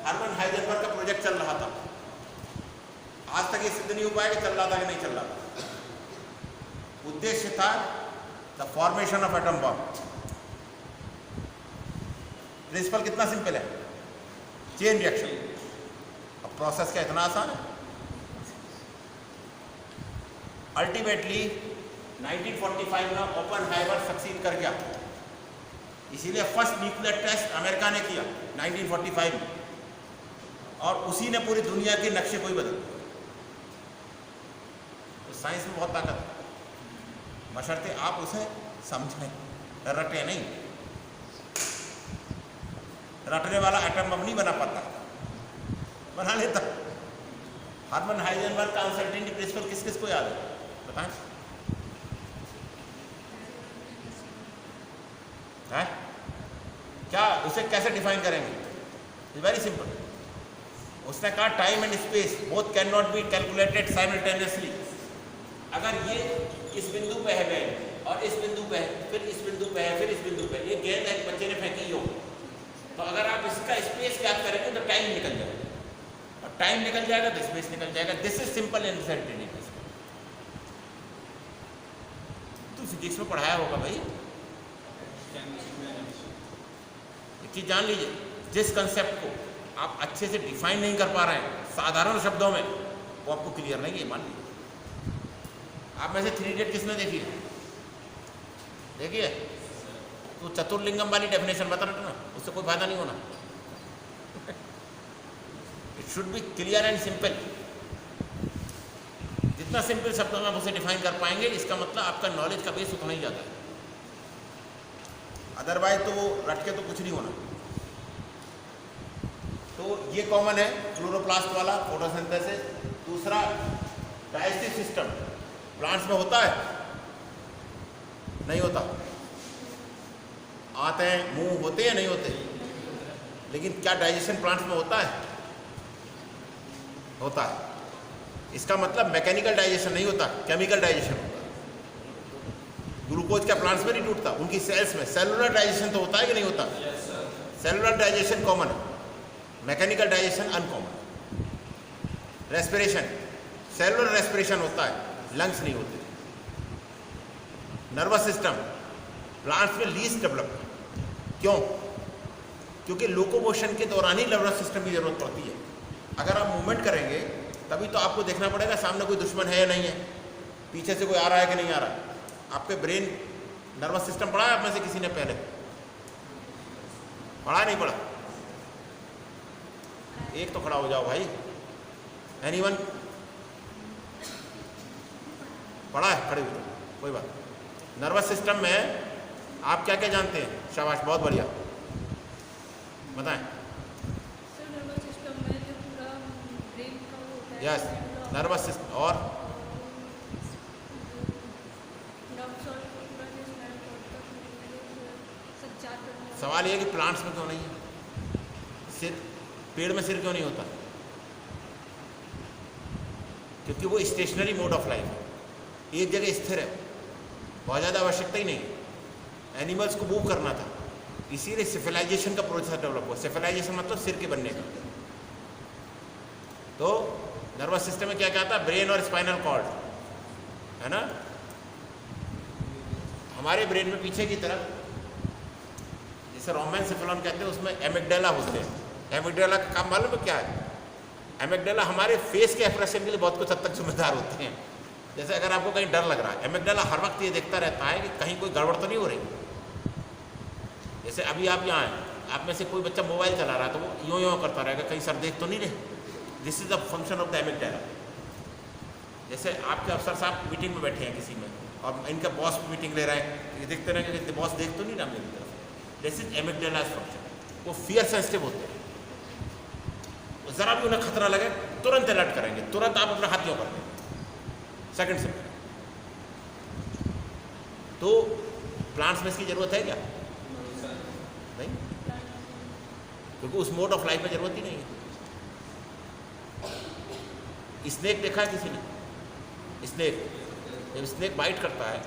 S1: हर्मन हाइजेनबर्ग का प्रोजेक्ट चल रहा था। आज तक ये सिद्ध नहीं हो पाया कि चल रहा था कि नहीं चल रहा था। उद्देश्य था the formation of atom bomb. Principle कितना सिंपल है, चेन रिएक्शन। अब प्रोसेस क्या इतना आसान है? अल्टीमेटली 1945 में ओपेनहाइमर सक्सीड कर गया। इसीलिए फर्स्ट न्यूक्लियर टेस्ट अमेरिका ने किया 1945 में, और उसी ने पूरी दुनिया के नक्शे को ही बदल दिया। तो साइंस में बहुत ताकत है, बशर्ते आप उसे समझें, रटे नहीं। रटने वाला एटम बम नहीं बना पाता, बना लेता। हर्मन हाइजेनबर्ग का अनसर्टेनिटी प्रिंसिपल किस किस को याद है बताएं? है क्या? उसे कैसे डिफाइन करेंगे? It's very simple. उसने कहा time and space both can not be calculated simultaneously. अगर ये इस बिंदु पे है गेंद, और इस बिंदु पे है, फिर इस बिंदु पे है, फिर इस बिंदु पे, ये गेंद एक बच्चे ने फेंकी हो, तो अगर आप इसका स्पेस ज्ञात करेंगे तो टाइम निकल जाएगा, और टाइम निकल जाएगा तो स्पेस निकल जाएगा। This is simple uncertainty. तो फिजिक्स में पढ़ाया होगा भाई। एक चीज जान लीजिए, जिस कंसेप्ट को आप अच्छे से डिफाइन नहीं कर पा रहे हैं साधारण शब्दों में, वो आपको क्लियर नहीं है। मान लीजिए आप में से 3 इडियट किसने देखी है? देखिए, तो चतुर्लिंगम वाली डेफिनेशन बता रहे ना, उससे कोई फायदा नहीं होना। It should be clear and simple. जितना सिंपल शब्दों में आप उसे डिफाइन कर पाएंगे, इसका मतलब आपका नॉलेज का बेस उतना ही ज़्यादा है। अदरवाइज तो वो रट के तो कुछ नहीं होना। तो ये कॉमन है, क्लोरोप्लास्ट वाला फोटोसिंथेसिस। दूसरा डाइजेस्टिव सिस्टम प्लांट्स में होता है, नहीं होता? आते हैं, मुंह होते हैं, नहीं होते? लेकिन क्या डाइजेशन प्लांट्स में होता है? होता है। इसका मतलब मैकेनिकल डाइजेशन नहीं होता, केमिकल डाइजेशन होता है। ग्लूकोज क्या प्लांट्स में नहीं टूटता, उनकी सेल्स में। सेलुलर डाइजेशन तो होता है कि नहीं होता? सेलुलर डाइजेशन कॉमन है, mechanical digestion uncommon. Respiration, cellular respiration होता है, लंग्स नहीं होते। नर्वस सिस्टम प्लांट्स में लीस्ट डेवलप। क्यों? क्योंकि लोकोमोशन के दौरान ही नर्वस सिस्टम की जरूरत पड़ती है। अगर आप मूवमेंट करेंगे तभी तो आपको देखना पड़ेगा सामने कोई दुश्मन है या नहीं है, पीछे से कोई आ रहा है कि नहीं आ रहा है। आपके ब्रेन नर्वस सिस्टम पढ़ा है आप में से किसी ने पहले? पढ़ा नहीं पढ़ा? एक तो खड़ा हो जाओ भाई। एनीवन पढ़ा है? खड़े हुए, कोई बात। नर्वस सिस्टम में आप क्या क्या जानते हैं? शाबाश, बहुत बढ़िया, बताएं। Yes, nervous system. और सवाल ये है कि प्लांट्स में क्यों नहीं है सिर? पेड़ में सिर क्यों नहीं होता? क्योंकि वो स्टेशनरी मोड ऑफ लाइफ है, एक जगह स्थिर है, बहुत ज़्यादा आवश्यकता ही नहीं है। एनिमल्स को मूव करना था, इसीलिए सिविलाइजेशन का प्रोसेस डेवलप हुआ। सिविलाइजेशन मतलब सिर के बनने का। तो नर्वस सिस्टम में क्या क्या आता है? ब्रेन और स्पाइनल कॉर्ड, है ना। हमारे ब्रेन में पीछे की तरफ जिसे रोमेनसेफेलॉन कहते हैं, उसमें एमिगडाला होते हैं। एमिगडाला का काम मालूम है क्या है? एमिगडाला हमारे फेस के एक्सप्रेशन के लिए बहुत कुछ हद तक जिम्मेदार होते हैं। जैसे अगर आपको कहीं डर लग रहा है, एमिगडाला हर वक्त ये देखता रहता है कि कहीं कोई गड़बड़ तो नहीं हो रही। जैसे अभी आप यहाँ हैं, आप में से कोई बच्चा मोबाइल चला रहा है तो वो यूँ करता रहेगा, कहीं सर देख तो नहीं रहे। This is the function of the amygdala. जैसे आपके अफसर साहब मीटिंग में बैठे हैं किसी में, और इनका बॉस मीटिंग ले रहे हैं, ये देखते रहेंगे कि बॉस देख तो नहीं रहा मेरी तरफ। This is amygdala function. वो फियर सेंसिटिव होते हैं, ज़रा भी उन्हें खतरा लगे तुरंत अलर्ट करेंगे, तुरंत आप अपना हाथ यूँ कर देंगे सेकंड से। तो प्लांट्स में इसकी ज़रूरत है क्या? नहीं, क्योंकि उस मोड ऑफ लाइफ में ज़रूरत ही नहीं है। स्नेक देखा है किसी ने? स्नेक, जब स्नेक बाइट करता है,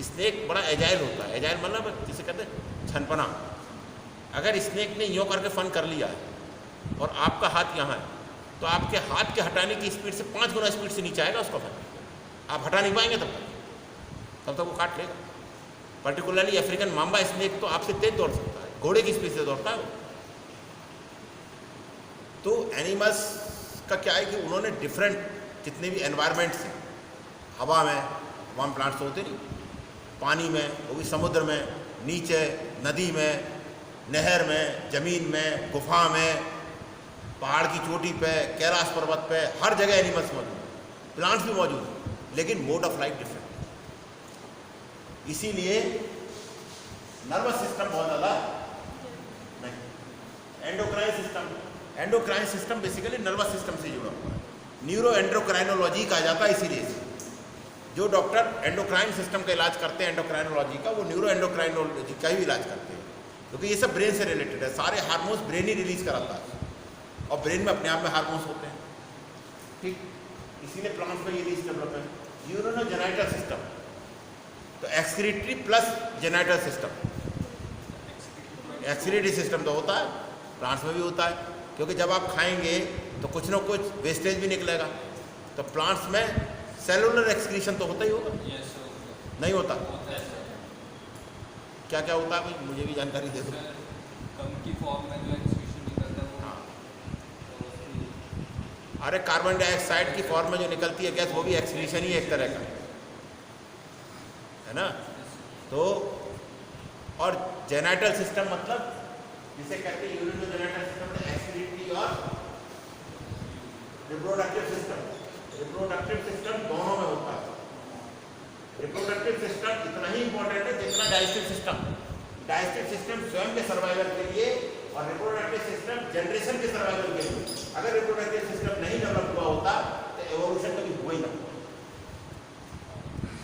S1: स्नेक बड़ा एजाइल होता है। एजाइल मतलब जिसे कहते हैं छनपना। अगर स्नेक ने यूँ करके फन कर लिया है और आपका हाथ यहाँ है, तो आपके हाथ के हटाने की स्पीड से 5 गुना स्पीड से नीचे आएगा उसका फन। आप हटा नहीं पाएंगे तब तक वो काट लेगा। पर्टिकुलरली अफ्रीकन माम्बा स्नेक तो आपसे तेज दौड़ सकता है, घोड़े की स्पीड से दौड़ता है वो। तो एनिमल्स का क्या है कि उन्होंने डिफरेंट जितने भी एनवायरनमेंट्स हैं, हवा में प्लांट्स तो होते नहीं, पानी में, वो भी समुद्र में, नीचे नदी में, नहर में, ज़मीन में, गुफा में, पहाड़ की चोटी पे, कैलाश पर्वत पे, हर जगह एनिमल्स मौजूद हैं। प्लांट्स भी मौजूद हैं, लेकिन मोड ऑफ लाइफ डिफरेंट। इसीलिए नर्वस सिस्टम बहुत ज़्यादा नहीं। Endocrine system basically nervous system से जुड़ा हुआ है। न्यूरो एंडोक्राइनोलॉजी कहा जाता है इसीलिए। जो डॉक्टर एंडोक्राइन सिस्टम का इलाज करते हैं, एंडोक्राइनोलॉजी का, वो न्यूरो एंडोक्राइनोलॉजी का ही इलाज करते हैं, क्योंकि ये सब ब्रेन से रिलेटेड है। सारे हार्मोन्स ब्रेन ही रिलीज कराता है, और ब्रेन में अपने आप में हार्मोन्स होते हैं, ठीक। इसीलिए प्लांट्स में ये लीस्ट डेवलप है। यूरिनोजेनिटल सिस्टम, तो excretory plus genital system. Excretory system तो होता है, प्लांट्स में भी होता है, क्योंकि जब आप खाएंगे तो कुछ ना कुछ वेस्टेज भी निकलेगा। तो प्लांट्स में सेलुलर एक्सक्रीशन तो होता ही होगा, नहीं होता? क्या क्या होता है भाई, मुझे भी जानकारी दे दो।
S4: कम की फॉर्म में जो एक्सक्रीशन निकलता है वो,
S1: हाँ, अरे कार्बन डाइऑक्साइड की फॉर्म में जो निकलती है गैस, वो भी एक्सक्रीशन ही एक तरह का है ना। तो और जेनिटल सिस्टम मतलब जिसे कहते हैं यूरिनोजेनिटल सिस्टम, एक्सक्रीटरी और रिप्रोडक्टिव सिस्टम। रिप्रोडक्टिव सिस्टम दोनों में होता है। रिप्रोडक्टिव सिस्टम इतना ही इंपॉर्टेंट है जितना डाइजेस्टिव सिस्टम। डाइजेस्टिव सिस्टम स्वयं के सर्वाइवल के लिए, और रिप्रोडक्टिव सिस्टम जनरेशन के सर्वाइवल के लिए। अगर रिप्रोडक्टिव सिस्टम नहीं डेवलप हुआ होता तो एवोल्यूशन कभी हुआ ही ना।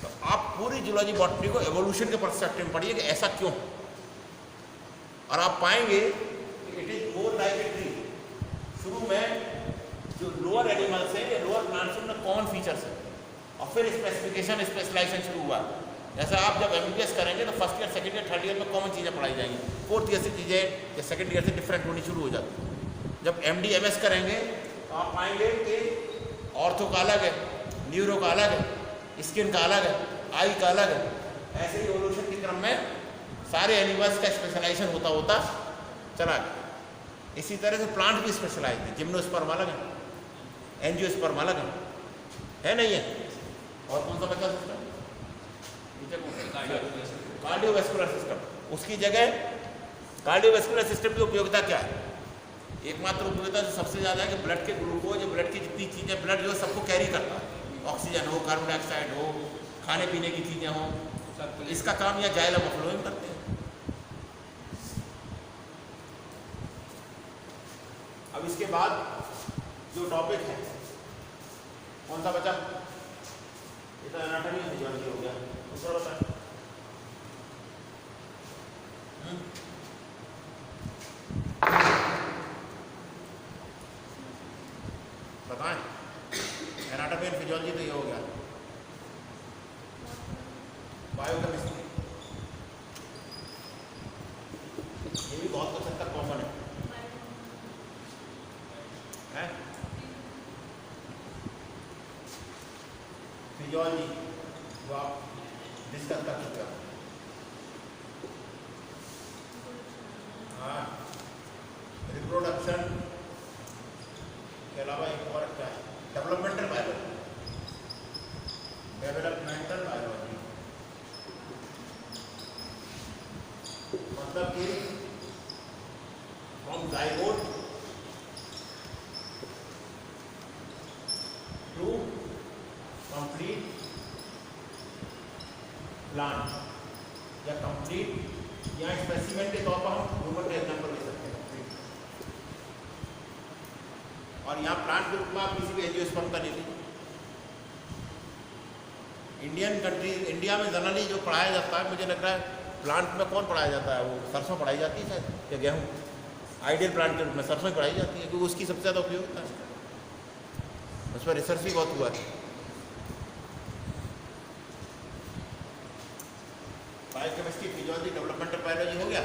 S1: तो आप पूरी जूलॉजी बॉटनी को एवोल्यूशन के पर्सपेक्टिव में पढ़िए कि ऐसा क्यों, और आप पाएंगे कि it is more like a tree. शुरू में जो लोअर एनिमल्स है या लोअर प्लांट्स में कॉमन फीचर्स है, और फिर स्पेसिफिकेशन स्पेशलाइजेशन शुरू हुआ। जैसे आप जब MBBS करेंगे तो first year second year third year में कॉमन चीज़ें पढ़ाई जाएंगी, फोर्थ ईयर से चीज़ें या सेकंड ईयर से डिफरेंट होनी शुरू हो जाती है। जब MD MS करेंगे तो आप पाएंगे कि ऑर्थो का अलग है, न्यूरो का अलग है, स्किन का अलग है, आई का अलग है। ऐसे ही इवोल्यूशन के क्रम में सारे एनिमल्स का स्पेशलाइजेशन होता होता चला गया। इसी तरह से प्लांट भी स्पेशलाइज है, जिम्नोस्पर्म अलग है, एंजियोस्पर्म अलग है नहीं है? और कौन सा बचा सिस्टम? Cardiovascular system. उसकी जगह कार्डियोवैस्कुलर सिस्टम की उपयोगिता क्या है? एकमात्र उपयोगिता जो सबसे ज़्यादा है कि ब्लड के ग्लूकोज, ब्लड की जितनी चीज़ें, ब्लड जो सबको कैरी करता है, ऑक्सीजन हो, कार्बन डाइऑक्साइड हो, खाने पीने की चीज़ें हो, इसका काम यह जाइलम और फ्लोएम करते हैं। अब इसके बाद जो टॉपिक है कौन सा बचा? ये तो एनाटॉमी और फिजियोलॉजी हो गया। दूसरा बता बताएं। एनाटॉमी और फिजियोलॉजी तो ये हो गया। बायोकेमिस्ट्री, ये भी बहुत कुछ हद तक कॉमन है। फिजियोलॉजी जो आप डिस्कस कर चुके हो। हाँ, रिप्रोडक्शन के अलावा एक और क्या है? Developmental biology. डेवलपमेंटल बायोलॉजी मतलब कि from zygote to complete plant या कंप्लीट या स्पेसिमेन के तौर पर हम ह्यूमन का एग्जाम्पल ले सकते हैं। और यहाँ प्लांट के रूप में आप किसी भी एंजियोस्पर्म का ले लीजिए। इंडियन कंट्री, इंडिया में जनरली जो पढ़ाया जाता है, मुझे लग रहा है प्लांट में कौन पढ़ाया जाता है? वो सरसों पढ़ाई जाती है शायद, या गेहूँ। आइडियल प्लांट के रूप में सरसों ही पढ़ाई जाती है क्योंकि उसकी सबसे ज़्यादा उपयोगिता है। उस पर रिसर्च भी बहुत हुआ है। बायोकेमिस्ट्री, फिजियोलॉजी, डेवलपमेंटल बायोलॉजी हो गया।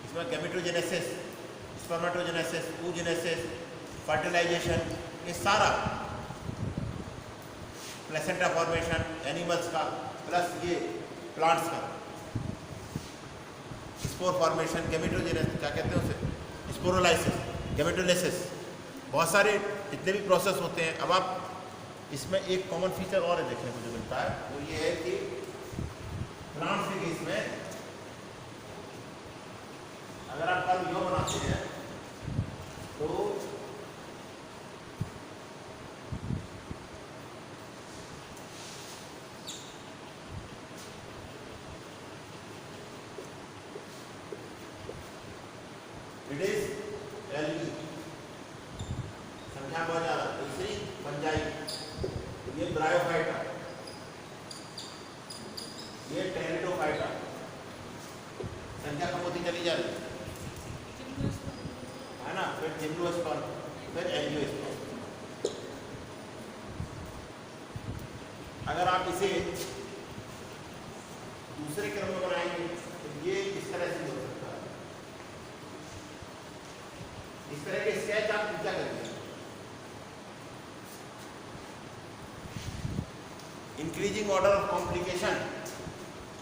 S1: इसमें गैमेटोजेनेसिस, स्पर्मेटोजेनेसिस, oogenesis, फर्टिलाइजेशन, ये सारा प्लेसेंटा फॉर्मेशन एनिमल्स का प्लस ये प्लांट्स का, स्पोर फॉर्मेशन, गैमेटोजेनेसिस क्या कहते हैं उसे, स्पोरोलाइसिस, गैमेटोलिसिस, बहुत सारे जितने भी प्रोसेस होते हैं। अब आप इसमें एक कॉमन फीचर और देखने को जो मिलता है वो ये है कि प्लांट्स के केस में अगर आप कल यो बनाते हैं तो इट इज एल्गी, संख्या बहुत ज़्यादा, तीसरी बन जाएगी। ये ब्रायोफाइटा, ये टेरिडोफाइटा, संख्या कम होती चली जा रही है ना। फिर जिम्नोस्पर्म, फिर एंजियोस्पर्म। अगर आप इसे दूसरे क्रम में बनाएंगे तो ये इस तरह से हो सकता है। इस तरह के स्केच आप क्या करेंगे? Increasing order of complication,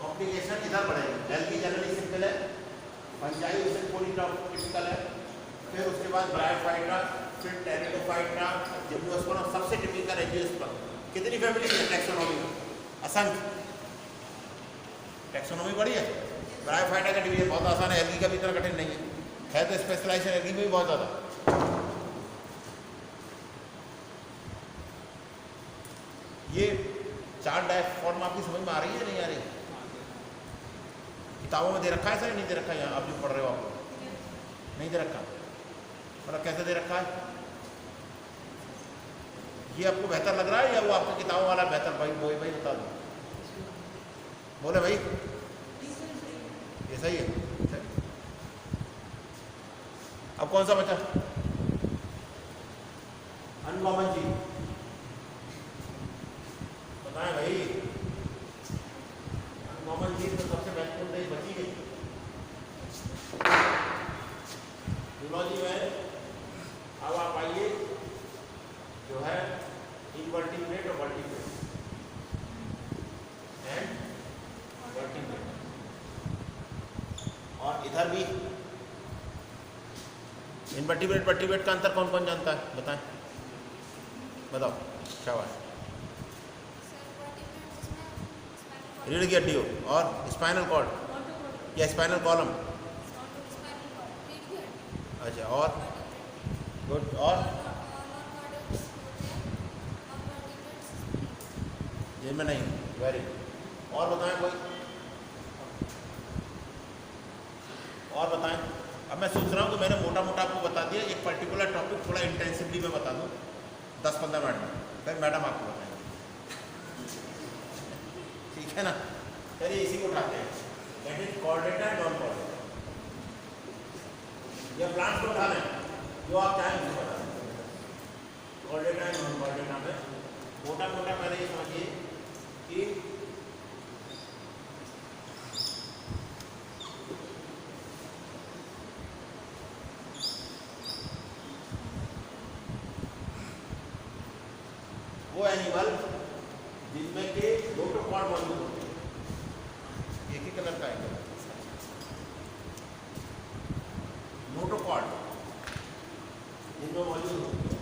S1: complication इधर बढ़ेगी। एल्गी जनरली सिंपल है, फंजाई उससे थोड़ी टिपिकल है, फिर उसके बाद ब्रायोफाइटा, फिर टेरिडोफाइटा, जिम्नोस्पर्म, सबसे टिपिकल एंजियोस्पर्म। कितनी फैमिली है टैक्सोनॉमी में? असंख्य। टैक्सोनॉमी बड़ी है। ब्रायोफाइटा का डिवीजन बहुत आसान है, एल्गी का भी इतना कठिन नहीं है तो स्पेशलाइजेशन एल्गी में भी बहुत ज़्यादा। ये चार्ट डायग्राम फॉर्म आपकी समझ में आ रही है नहीं आ रही? किताबों में दे रखा है सर, नहीं दे रखा है? यहाँ आप जो पढ़ रहे हो आप नहीं दे रखा, मतलब कैसे दे रखा है? ये आपको बेहतर लग रहा है या वो आपकी किताबों वाला बेहतर? भाई भाई बता दो, बोले भाई ये सही है। अब कौन सा बचा? इधर भी इनवर्टिब्रेट वर्टिब्रेट का अंतर कौन कौन जानता है? बताएं, बताओ, शाबाश। रीढ़ की हड्डी हो और स्पाइनल कॉर्ड या स्पाइनल कॉलम। अच्छा, और गुड, और जिनमें नहीं, वेरी गुड। और बताएं कोई, और बताएं। अब मैं सोच रहा हूँ कि मैंने मोटा मोटा आपको बता दिया, एक पर्टिकुलर टॉपिक थोड़ा इंटेंसिवली मैं बता दूँ 10-15 मिनट में, फिर मैडम आपको बताएंगे, ठीक है ना? चलिए इसी को उठाते हैं, that is coordinator and non coordinator. ये प्लांट को उठा लें, जो आप चाहें उसे बता दें। कोऑर्डिनेटर एंड नॉन कोऑर्डिनेटर में मोटा मोटा पहले ये समझिए कि वो एनिमल जिनमें के नोटोकॉर्ड मौजूद होते हैं, एक ही कलर का है नोटोकॉर्ड, जिनमें मौजूद होते हैं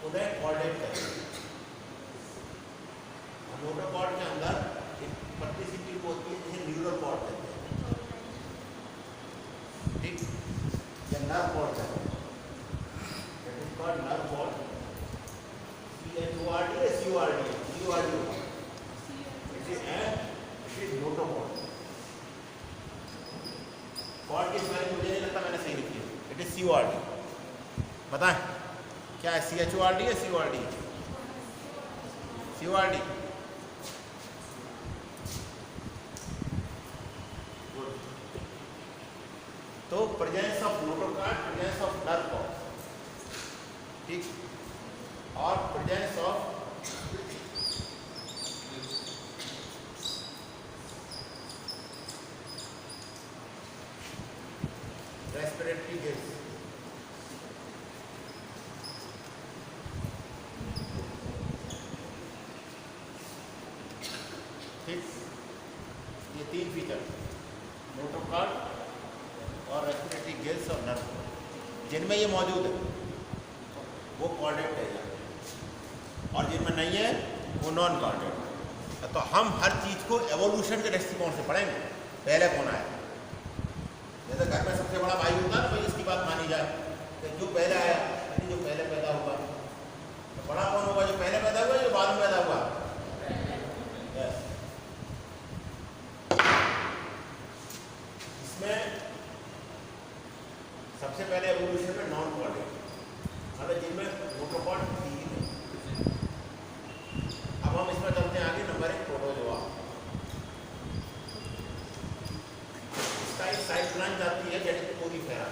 S1: उन्हें कॉर्डेट कहते हैं। नोटोकॉर्ड के अंदर एक पतली सी ट्यूब होती है जिसे न्यूरल कॉर्ड कहते हैं, ठीक, या नर्व कॉर्ड कहते हैं, that is called nerve cord. CHORD या CORD? CORD होगा, इट इज नोटोकॉर्ड। कॉर्ड की स्पेलिंग मुझे नहीं लगता मैंने सही लिखी है, इट इज CORD। बताएं क्या है, CHORD या CORD? CORD। तो presence of notochord, presence of nerve cord, ठीक, और प्रेजेंस ऑफ रेस्पिरेटरी गिल्स, ठीक, ये तीन फीचर नोटोकॉर्ड और रेस्पिरेटरी गिल्स और नर्व, जिनमें ये मौजूद है वो कॉर्डेट है, और जिनमें नहीं है वो नॉन कॉर्डेट। तो हम हर चीज़ को एवोल्यूशन के दृष्टिकोण से पढ़ेंगे, पहले कौन आया। जैसे घर में सबसे बड़ा भाई होता है ना, भाई इसकी बात मानी जाए, तो जो पहले आया यानी जो पहले पैदा हुआ, तो बड़ा कौन होगा, जो पहले पैदा हुआ जो बाद में पैदा हुआ। इसमें सबसे पहले एवोल्यूशन में नॉन कॉर्डेट, मतलब जिनमें नोटोकॉर्ड नहीं है। अब हम इसमें चलते हैं आगे, नंबर 1 प्रोटोजोआ। इसका एक साइड ब्रांच आती है जेनेटिक कोरीफेरा।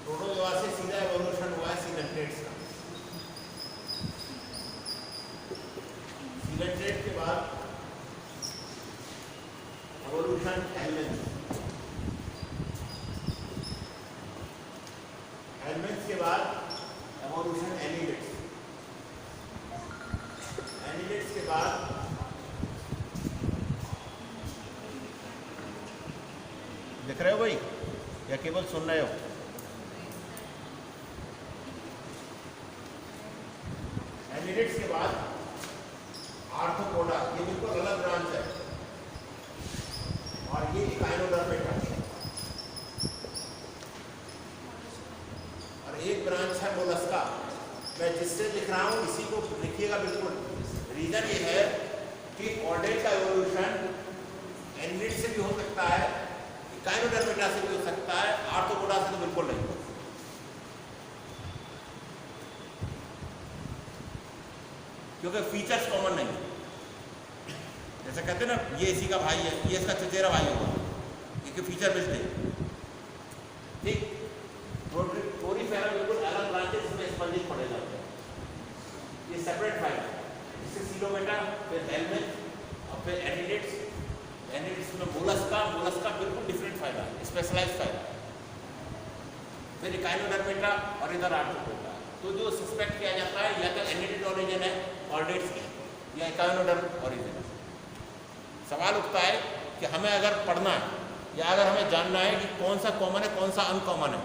S1: प्रोटोजोआ से सीधा एवोल्यूशन हुआ है सीलेंट्रेट्स का। सीलेंट्रेट के बाद एवोल्यूशन हेलमिन्थ, हेलमिन्थ के बाद एवोल्यूशन एनिलिड्स, एनिलिड्स के बाद लिख रहे हो भाई या केवल सुन रहे हो? एनिलिड्स के बाद आर्थ्रोपोडा, ये बिल्कुल अलग ब्रांच है, और ये इकाइनोडर्मेटा, और एक ब्रांच है मोलस्का। मैं जिससे लिख रहा हूँ इसी को लिखिएगा बिल्कुल। रीजन ये है कि कॉर्डेट का एवोल्यूशन एनिलिड से भी हो सकता है, इकाइनोडर्मेटा से भी हो सकता है, आर्थ्रोपोडा से तो बिल्कुल नहीं हो, क्योंकि फीचर्स कॉमन नहीं है। जैसे कहते हैं ना, ये इसी का भाई है, ये इसका चचेरा भाई होगा, ये फीचर मिलते हैं, ठीक। कोरीफेरा बिल्कुल अलग ब्रांचेस में स्पंजिस पड़े जाते हैं, ये सेपरेट फाइल, इससे सीलोमेटा, फिर हेलमिन्थ और फिर एनिलिड्स। एनिलिड्स में मोलस्का, मोलस्का बिल्कुल डिफरेंट फाइल, स्पेशलाइज्ड फाइल, फिर इकाइनोडर्मेटा और इधर आर्थ्रोपोडा। तो जो सस्पेक्ट किया जाता है या तो एनिलिड ओरिजिन है कॉर्डेट्स की, या इकाइनोडर्म ओरिजिन है। सवाल उठता है कि हमें अगर पढ़ना है या अगर हमें जानना है कि कौन सा कॉमन है कौन सा अनकॉमन है,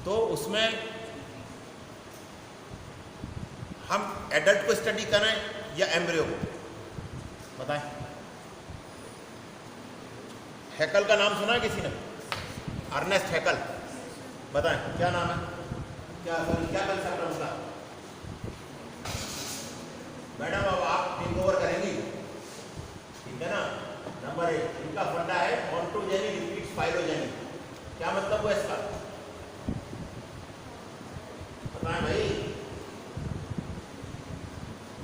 S1: तो उसमें हम एडल्ट को स्टडी करें या एम्ब्रियो को, बताएं। हैकल का नाम सुना है किसी ने? अर्नेस्ट हैकल, बताएं क्या नाम है, क्या कंसेप्ट है उसका? मैडम अब आप टेक ओवर करेंगी, ठीक है ना। नंबर 1 इनका फंडा है ऑन्टोजेनी रिपीट्स फाइलोजेनी। क्या मतलब हुआ इसका, बताएं भाई।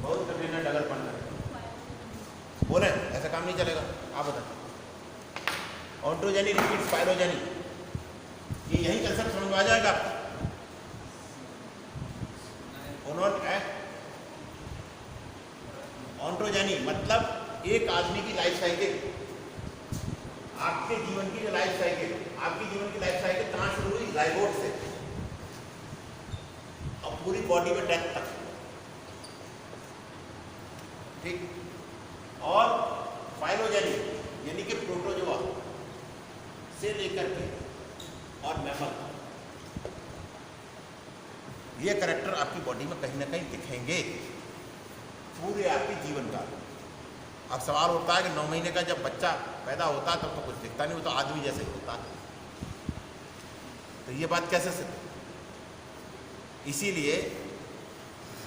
S1: बहुत कठिन है, डगर पढ़ना है, बोले ऐसा काम नहीं चलेगा, आप बताएं। ऑन्टोजेनी रिपीट्स फाइलोजेनी, ये यही कंसेप्ट समझ में आ जाएगा आपको? उन्होंने ऑन्टोजेनी मतलब एक आदमी की लाइफ साइकिल, आपके जीवन की जो लाइफ साइकिल, आपकी जीवन की लाइफ साइकिल कहाँ शुरू हुई? जाइगोट से और पूरी बॉडी में डेथ तक, ठीक। और फाइलोजेनी यानी कि प्रोटोजोआ से लेकर के और मैमल, ये करैक्टर आपकी बॉडी में कहीं ना कहीं दिखेंगे पूरे आपके जीवन काल। अब सवाल होता है कि 9 महीने का जब बच्चा पैदा होता है तब तो कुछ दिखता नहीं, वो तो आदमी जैसे ही होता है, तो ये बात कैसे सिद्ध? इसीलिए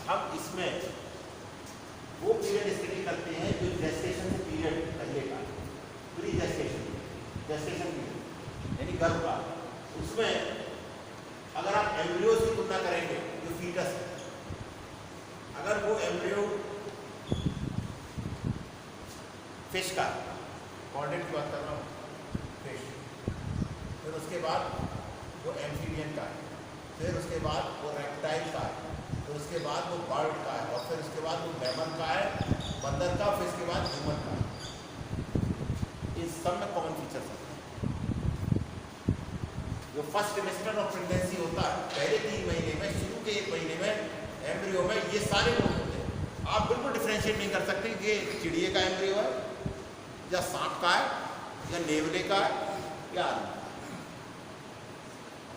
S1: हम इसमें वो पीरियड स्टडी करते हैं जो जेस्टेशन से पीरियड पहले का, प्री जेस्टेशन पीरियड यानी गर्भ का। उसमें अगर आप एम्ब्रियोज की तुलना करेंगे जो फीटस है, अगर वो एम्ब्रियो फिश का, कॉर्डेट की बात कर रहा हूँ, फिश, फिर उसके बाद वो एम्फीबियन का है, फिर उसके बाद वो रेप्टाइल का है, फिर उसके बाद वो बर्ड का है, और फिर उसके बाद वो मैमल का है, बंदर का, फिर इसके बाद ह्यूमन का है। इस सब में कॉमन फीचर्स हैं। जो फर्स्ट ट्रिमेस्टर ऑफ प्रेगनेंसी होता है, पहले 3 महीने में, शुरू के 1 महीने में एम्ब्रियो में ये सारे लोग होते हैं। आप बिल्कुल डिफ्रेंशिएट नहीं कर सकते कि ये चिड़िए का एम्ब्रियो है या सांप का है या नेवले का है या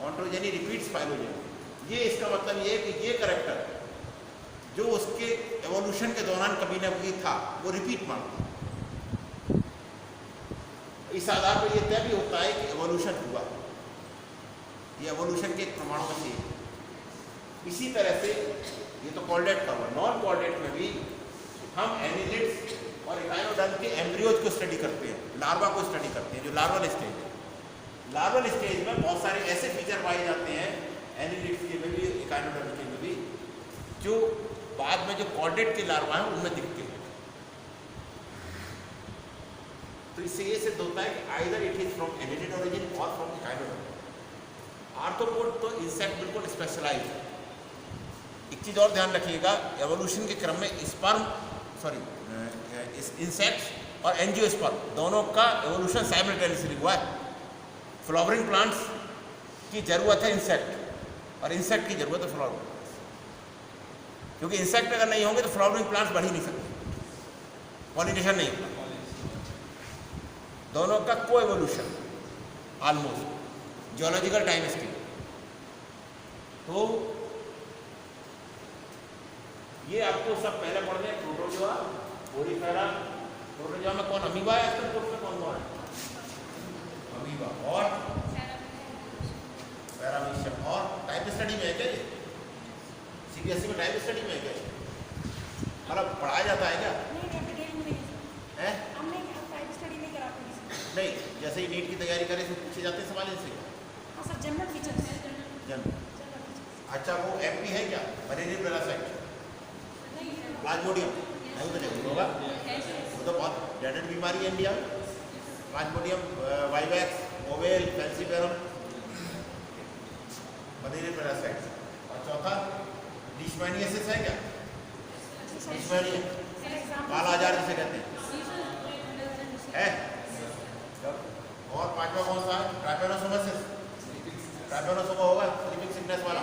S1: ऑन्टोजेनी रिपीट्स फाइलोजेनी। ये इसका मतलब ये है कि ये करैक्टर जो उसके एवोल्यूशन के दौरान कभी न कभी था, वो रिपीट मारता। इस आधार पर यह तय भी होता है कि एवोल्यूशन हुआ, ये एवोल्यूशन के प्रमाणों में से। इसी तरह से ये तो कॉर्डेट का हुआ, नॉन कॉर्डेट में भी हम एनिलिड्स और इकाइनोडर्म के एम्ब्रियोज को स्टडी करते हैं, लार्वा को स्टडी करते हैं, जो लार्वल स्टेज है। लार्वल स्टेज में बहुत सारे ऐसे फीचर पाए जाते हैं एनिलिड्स के में भी, इकाइनोडर्म के में भी, जो बाद में जो कॉर्डेट के लार्वा हैं उनमें दिखते हैं। तो इससे ये सिद्ध होता है कि either it is from annelid origin और फ्रॉम इकाइनोडर्म। आर्थ्रोपोड तो इंसेक्ट बिल्कुल स्पेशलाइज है। एक चीज़ और ध्यान रखिएगा, एवोल्यूशन के क्रम में इंसेक्ट्स और एंजियोस्पर्म दोनों का एवोल्यूशन साइमल्टेनियसली हुआ है। फ्लावरिंग प्लांट्स की जरूरत है इंसेक्ट, और इंसेक्ट की जरूरत है फ्लावरिंग प्लांट्स, क्योंकि इंसेक्ट अगर नहीं होंगे तो फ्लावरिंग प्लांट्स बढ़ ही नहीं सकते, पॉलिनेशन नहीं होगा। दोनों का को evolution almost geological time scale. तो ये आपको सब पहले पढ़ने हैं, प्रोटोजोआ, पोरीफेरा। प्रोटोजोआ में कौन अमीबा है, इसके कोर्स में कौन है? अमीबा और पैरामीशियम। और टाइप स्टडी में है क्या ये? सीबीएसई में टाइप स्टडी में है क्या? मतलब पढ़ाया जाता है क्या? है? नहीं, जैसे ही नीट की तैयारी करें तो पूछे जाते हैं सवाल इनसे। जनरल। अच्छा, वो एमपी है क्या? मलेरियन पैरासाइट, प्लाज्मोडियम नहीं तो नहीं होगा, वो तो बहुत डेडेड बीमारी है इंडिया में। Plasmodium, vivax, ovale, falciparum, malarian parasite. और चौथा लीशमैनियासिस है क्या? लीशमैनिया, काला आजार जिसे कहते हैं, है। और पांचवा कौन सा है? ट्राइपैनोसोमासिस। ट्राइपैनोसोमा होगा, स्लीपिंग सिकनेस वाला।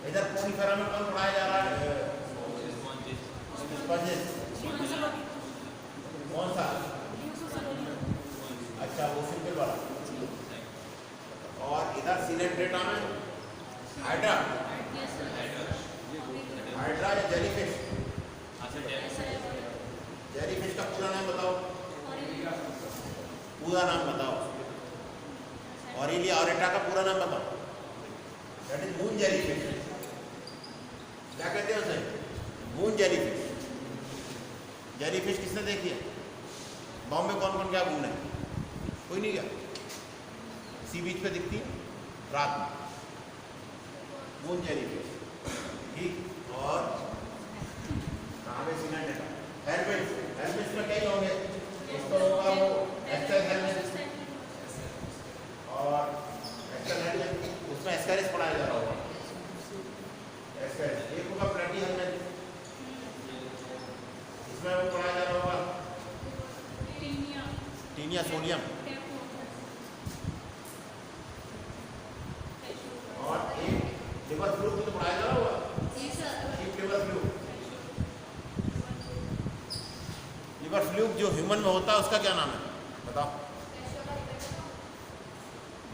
S1: इधर पोरीफेरा में कौन पढ़ाया जा रहा है? स्पंजेस। हाइड्रा या जेलीफिश?
S4: अच्छा
S1: जेलीफिश का पूरा नाम बताओ, पूरा नाम बताओ। ऑरेलिया ऑरेटा का पूरा नाम बताओ। That is moon jellyfish. क्या कहते हैं उसे? Moon jellyfish. जेलीफिश किसने देखी है? बॉम्बे कौन कौन क्या घूमने? कोई नहीं गया? सी बीच पे दिखती है रात में मून जेलीफिश। ठीक, और कहाँ पे सीना डेटा? हेलमेट, हेलमेट में कई होंगे, इसको होगा वो एक्सल हेलमेट और एक्सल हेलमेट, उसमें एस्कैरिस पढ़ाया जा रहा होगा। एस्कैरिस एक होगा प्लेटी हेलमेट, इसमें वो पढ़ाया जा रहा होगा टीनिया सोडियम, और एक लिवर फ्लू तो पढ़ाया जा रहा होगा, लिवर फ्लू। लिवर फ्लू जो ह्यूमन में होता है उसका क्या नाम है बताओ?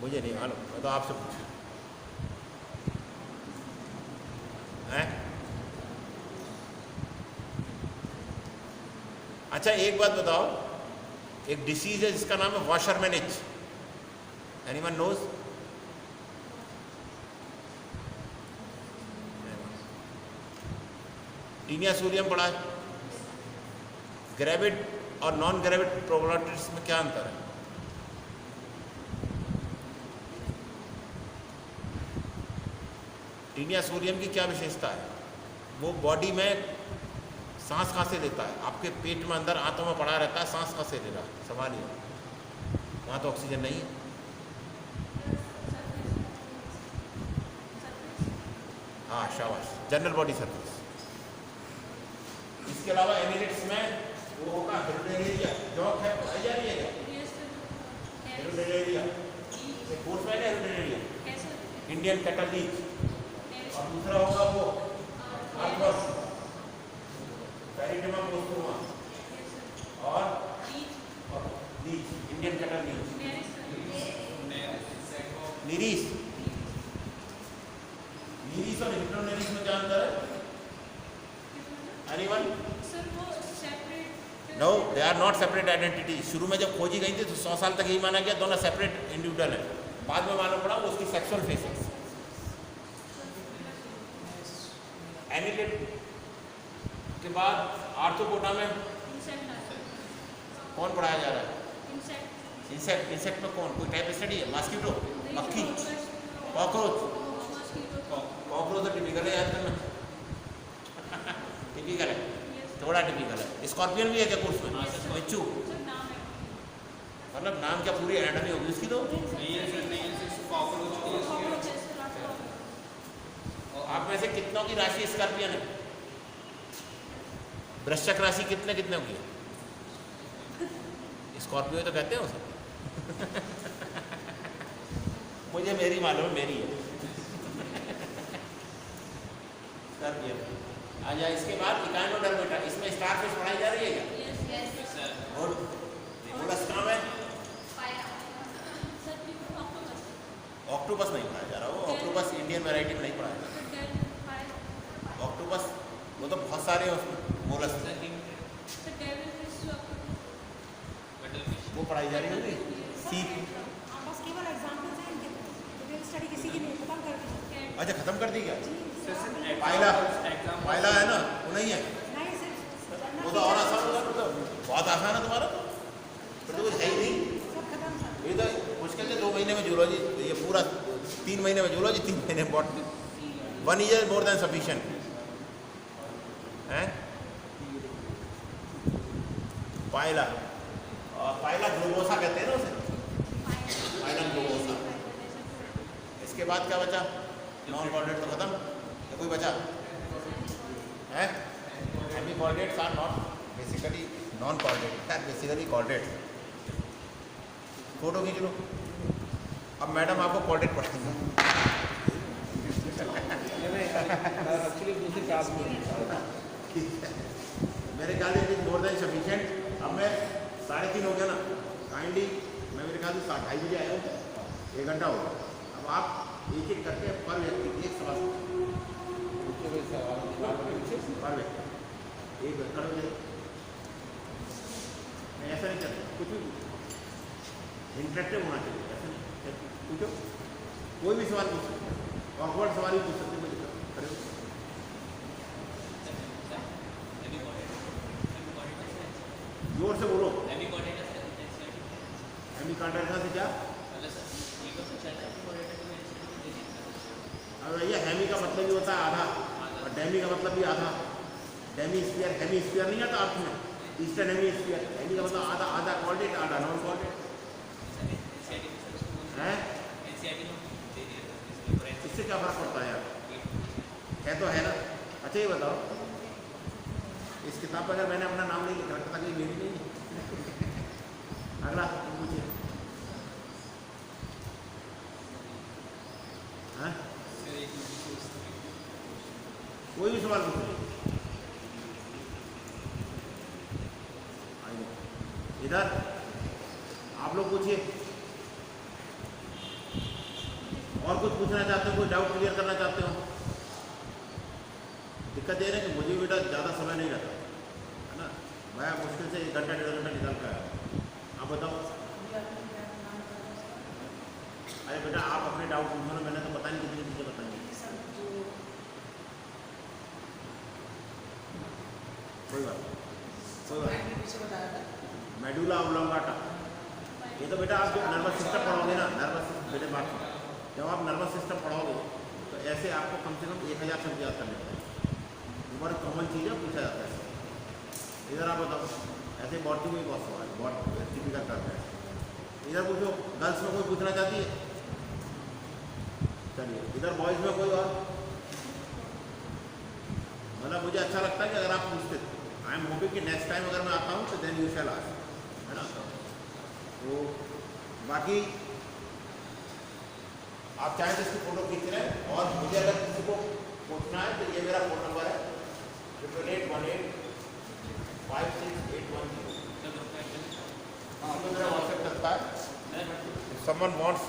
S1: मुझे नहीं मालूम, मैं तो आपसे पूछा है। अच्छा एक बात बताओ, एक डिसीज है जिसका नाम है washerman itch. Anyone knows? Taenia sodium पढ़ा है। ग्रेविड और नॉन ग्रेविड प्रोबोलाइटिस में क्या अंतर है? टीनिया सोडियम की क्या विशेषता है? वो बॉडी में सांस कहाँ से लेता है? आपके पेट में अंदर आंतों में पड़ा रहता है, सांस कहाँ से ले रहा है? सवाल ये, वहाँ तो ऑक्सीजन नहीं है। हाँ शाबाश, जनरल बॉडी सर्विस। इसके अलावा एमिरेट्स में वो होगा हेरुडेरिया, जॉक है आई जा रही है क्या? हेरुडेरिया कोर्स में है हेरुडेरिया, इंडियन कैटल लीच, और दूसरा होगा वो आर्थ्रोस, पैरिडीमा पोस्टुमा, और leech, Indian cattle leech, Nereis. Nereis और हिप्नोनिरीस में क्या अंतर है? Anyone? No, they are not separate identity. शुरू में जब खोजी गई थी तो 100 साल तक यही माना गया दोनों सेपरेट इंडिविजुअल है। बाद में मालूम पड़ा वो उसकी सेक्सुअल फेसेस। एनिलेट के बाद आर्थ्रोपोडा में कौन पढ़ाया जा रहा है? इंसेक्ट। इंसेक्ट में कौन? कोई टाइप स्टडी है? मॉस्किटो, मक्खी, कॉकरोच। कॉकरोच तो टिपिकल है, याद करना टिपिकल है, थोड़ा टिपिकल है। स्कॉर्पियन भी है क्या कोर्स में? बिच्छू, मतलब नाम क्या पूरी एनाटॉमी होगी उसकी? तो आप में से कितनों की राशि स्कॉर्पियन है? वृश्चिक राशि कितने कितने की है? स्कॉर्पियो तो कहते हैं उसे मुझे मेरी मालूम, मेरी है स्कॉर्पियन। आजा, इसके बाद इकाइनोडर्मेटा, इसमें स्टारफिश पढ़ाई जा रही है क्या? और मोलस्का में ऑक्टोपस नहीं पढ़ाया जा रहा। वो ऑक्टोपस इंडियन वैरायटी में नहीं पढ़ाया जा रहा। ऑक्टोपस वो तो बहुत सारे हैं उसमें, मोलस्क वो पढ़ाई जा रही होगी। सीप,
S3: बस केवल एग्जांपल्स हैं इनके, डिटेल स्टडी किसी की नहीं, खत्म कर दी।
S1: अच्छा खत्म कर दी क्या? पायला, पायला है ना, वो नहीं है?
S3: नहीं सिर्फ
S1: वो तो और आसान होगा, तो बहुत आसान है तुम्हारा, फिर तो कुछ है ही नहीं।
S3: सब खत्म था।
S1: ये तो मुश्किल से 2 महीने में जूलॉजी, ये पूरा 3 महीने में जूलॉजी, 3 महीने में botany. 1 year more than sufficient है। पायला, और पायला ग्लोबोसा कहते हैं ना उसे, पायला ग्लोबोसा। इसके बाद क्या बचा? नॉन कॉर्डेट तो खत्म, या कोई बचा है? Hemichordates are not basically non chordate, that basically chordate. Photo खींच लो। अब मैडम आपको कॉर्डेट पढ़ाएंगे।
S2: एक्चुअली दूसरी क्लास में
S1: मेरे ख्याल से मोर देन सफिशिएंट। अब मैं 3:30 हो गया ना, काइंडली मैं मेरे ख्याल से 2:30 बजे आया हूँ, 1 घंटा हो गया। अब आप एक एक करके पर व्यक्ति एक सवाल
S2: तो कोई सवाल पूछे
S1: और बैठ एक खड़े हो जाइए। नहीं ऐसा नहीं करना, कुछ भी इंटरेक्टिव होना चाहिए, ऐसा नहीं पूछो, कोई भी सवाल पूछ सकते हैं, ऑकवर्ड सवाल ही पूछ सकते हैं, कोई दिक्कत नहीं, खड़े हो। जोर से बोलो। एमी कॉन्ट्रेक्टर से क्या? अब ये हेमी का मतलब भी होता है आधा और डेमी का मतलब भी आधा। डेमी स्फीयर, हेमी स्फीयर नहीं आता अर्थ में, ईस्टर्न हेमी स्फीयर, हेमी का मतलब आधा, आधा कॉर्डेट, आधा नॉन कॉर्डेट है। इससे क्या फर्क पड़ता है यार, है तो है ना। अच्छा ये बताओ, इस किताब पर अगर मैंने अपना नाम नहीं लिख रखा था कि मेरी नहीं है। अगला पूछिए। हाँ कोई भी सवाल पूछिए। इधर आप लोग पूछिए, और कुछ पूछना चाहते हो, कोई डाउट क्लियर करना चाहते हो? दिक्कत ये है कि मुझे बेटा ज़्यादा समय नहीं रहता है ना, मैं मुश्किल से 1 घंटा 1.5 घंटा निकाल कर आया। आप बताओ। अरे बेटा आप अपने डाउट पूछो ना, मैंने तो पता नहीं कितनी चीज़ें बताएंगे। कोई बात मेडुला ऑब्लोंगाटा, ये तो बेटा आप जब नर्वस सिस्टम पढ़ोगे ना, नर्वस सिस्टम बेटे बात सुनो, जब आप नर्वस सिस्टम पढ़ोगे तो ऐसे आपको कम से कम 1000 शब्द याद करने पड़ेंगे। बहुत कॉमन चीज़ है, पूछा जाता है। इधर आप बताओ, ऐसे बॉडी में बहुत सवाल, बहुत टिपिकल करता है। इधर पूछो, गर्ल्स में कोई पूछना चाहती है? चलिए इधर बॉयज़ में कोई और? मतलब मुझे अच्छा लगता है कि अगर आप पूछते, आई एम होपिंग कि नेक्स्ट टाइम अगर मैं आता हूँ तो देन यू शैल आस्क, है ना। तो बाकी आप चाहें तो इसकी फ़ोटो खींच रहे हैं, और मुझे अगर किसी को पूछना है तो ये मेरा फ़ोन नंबर है 8818568110। हाँ तो मेरा व्हाट्सएप चलता है। Someone wants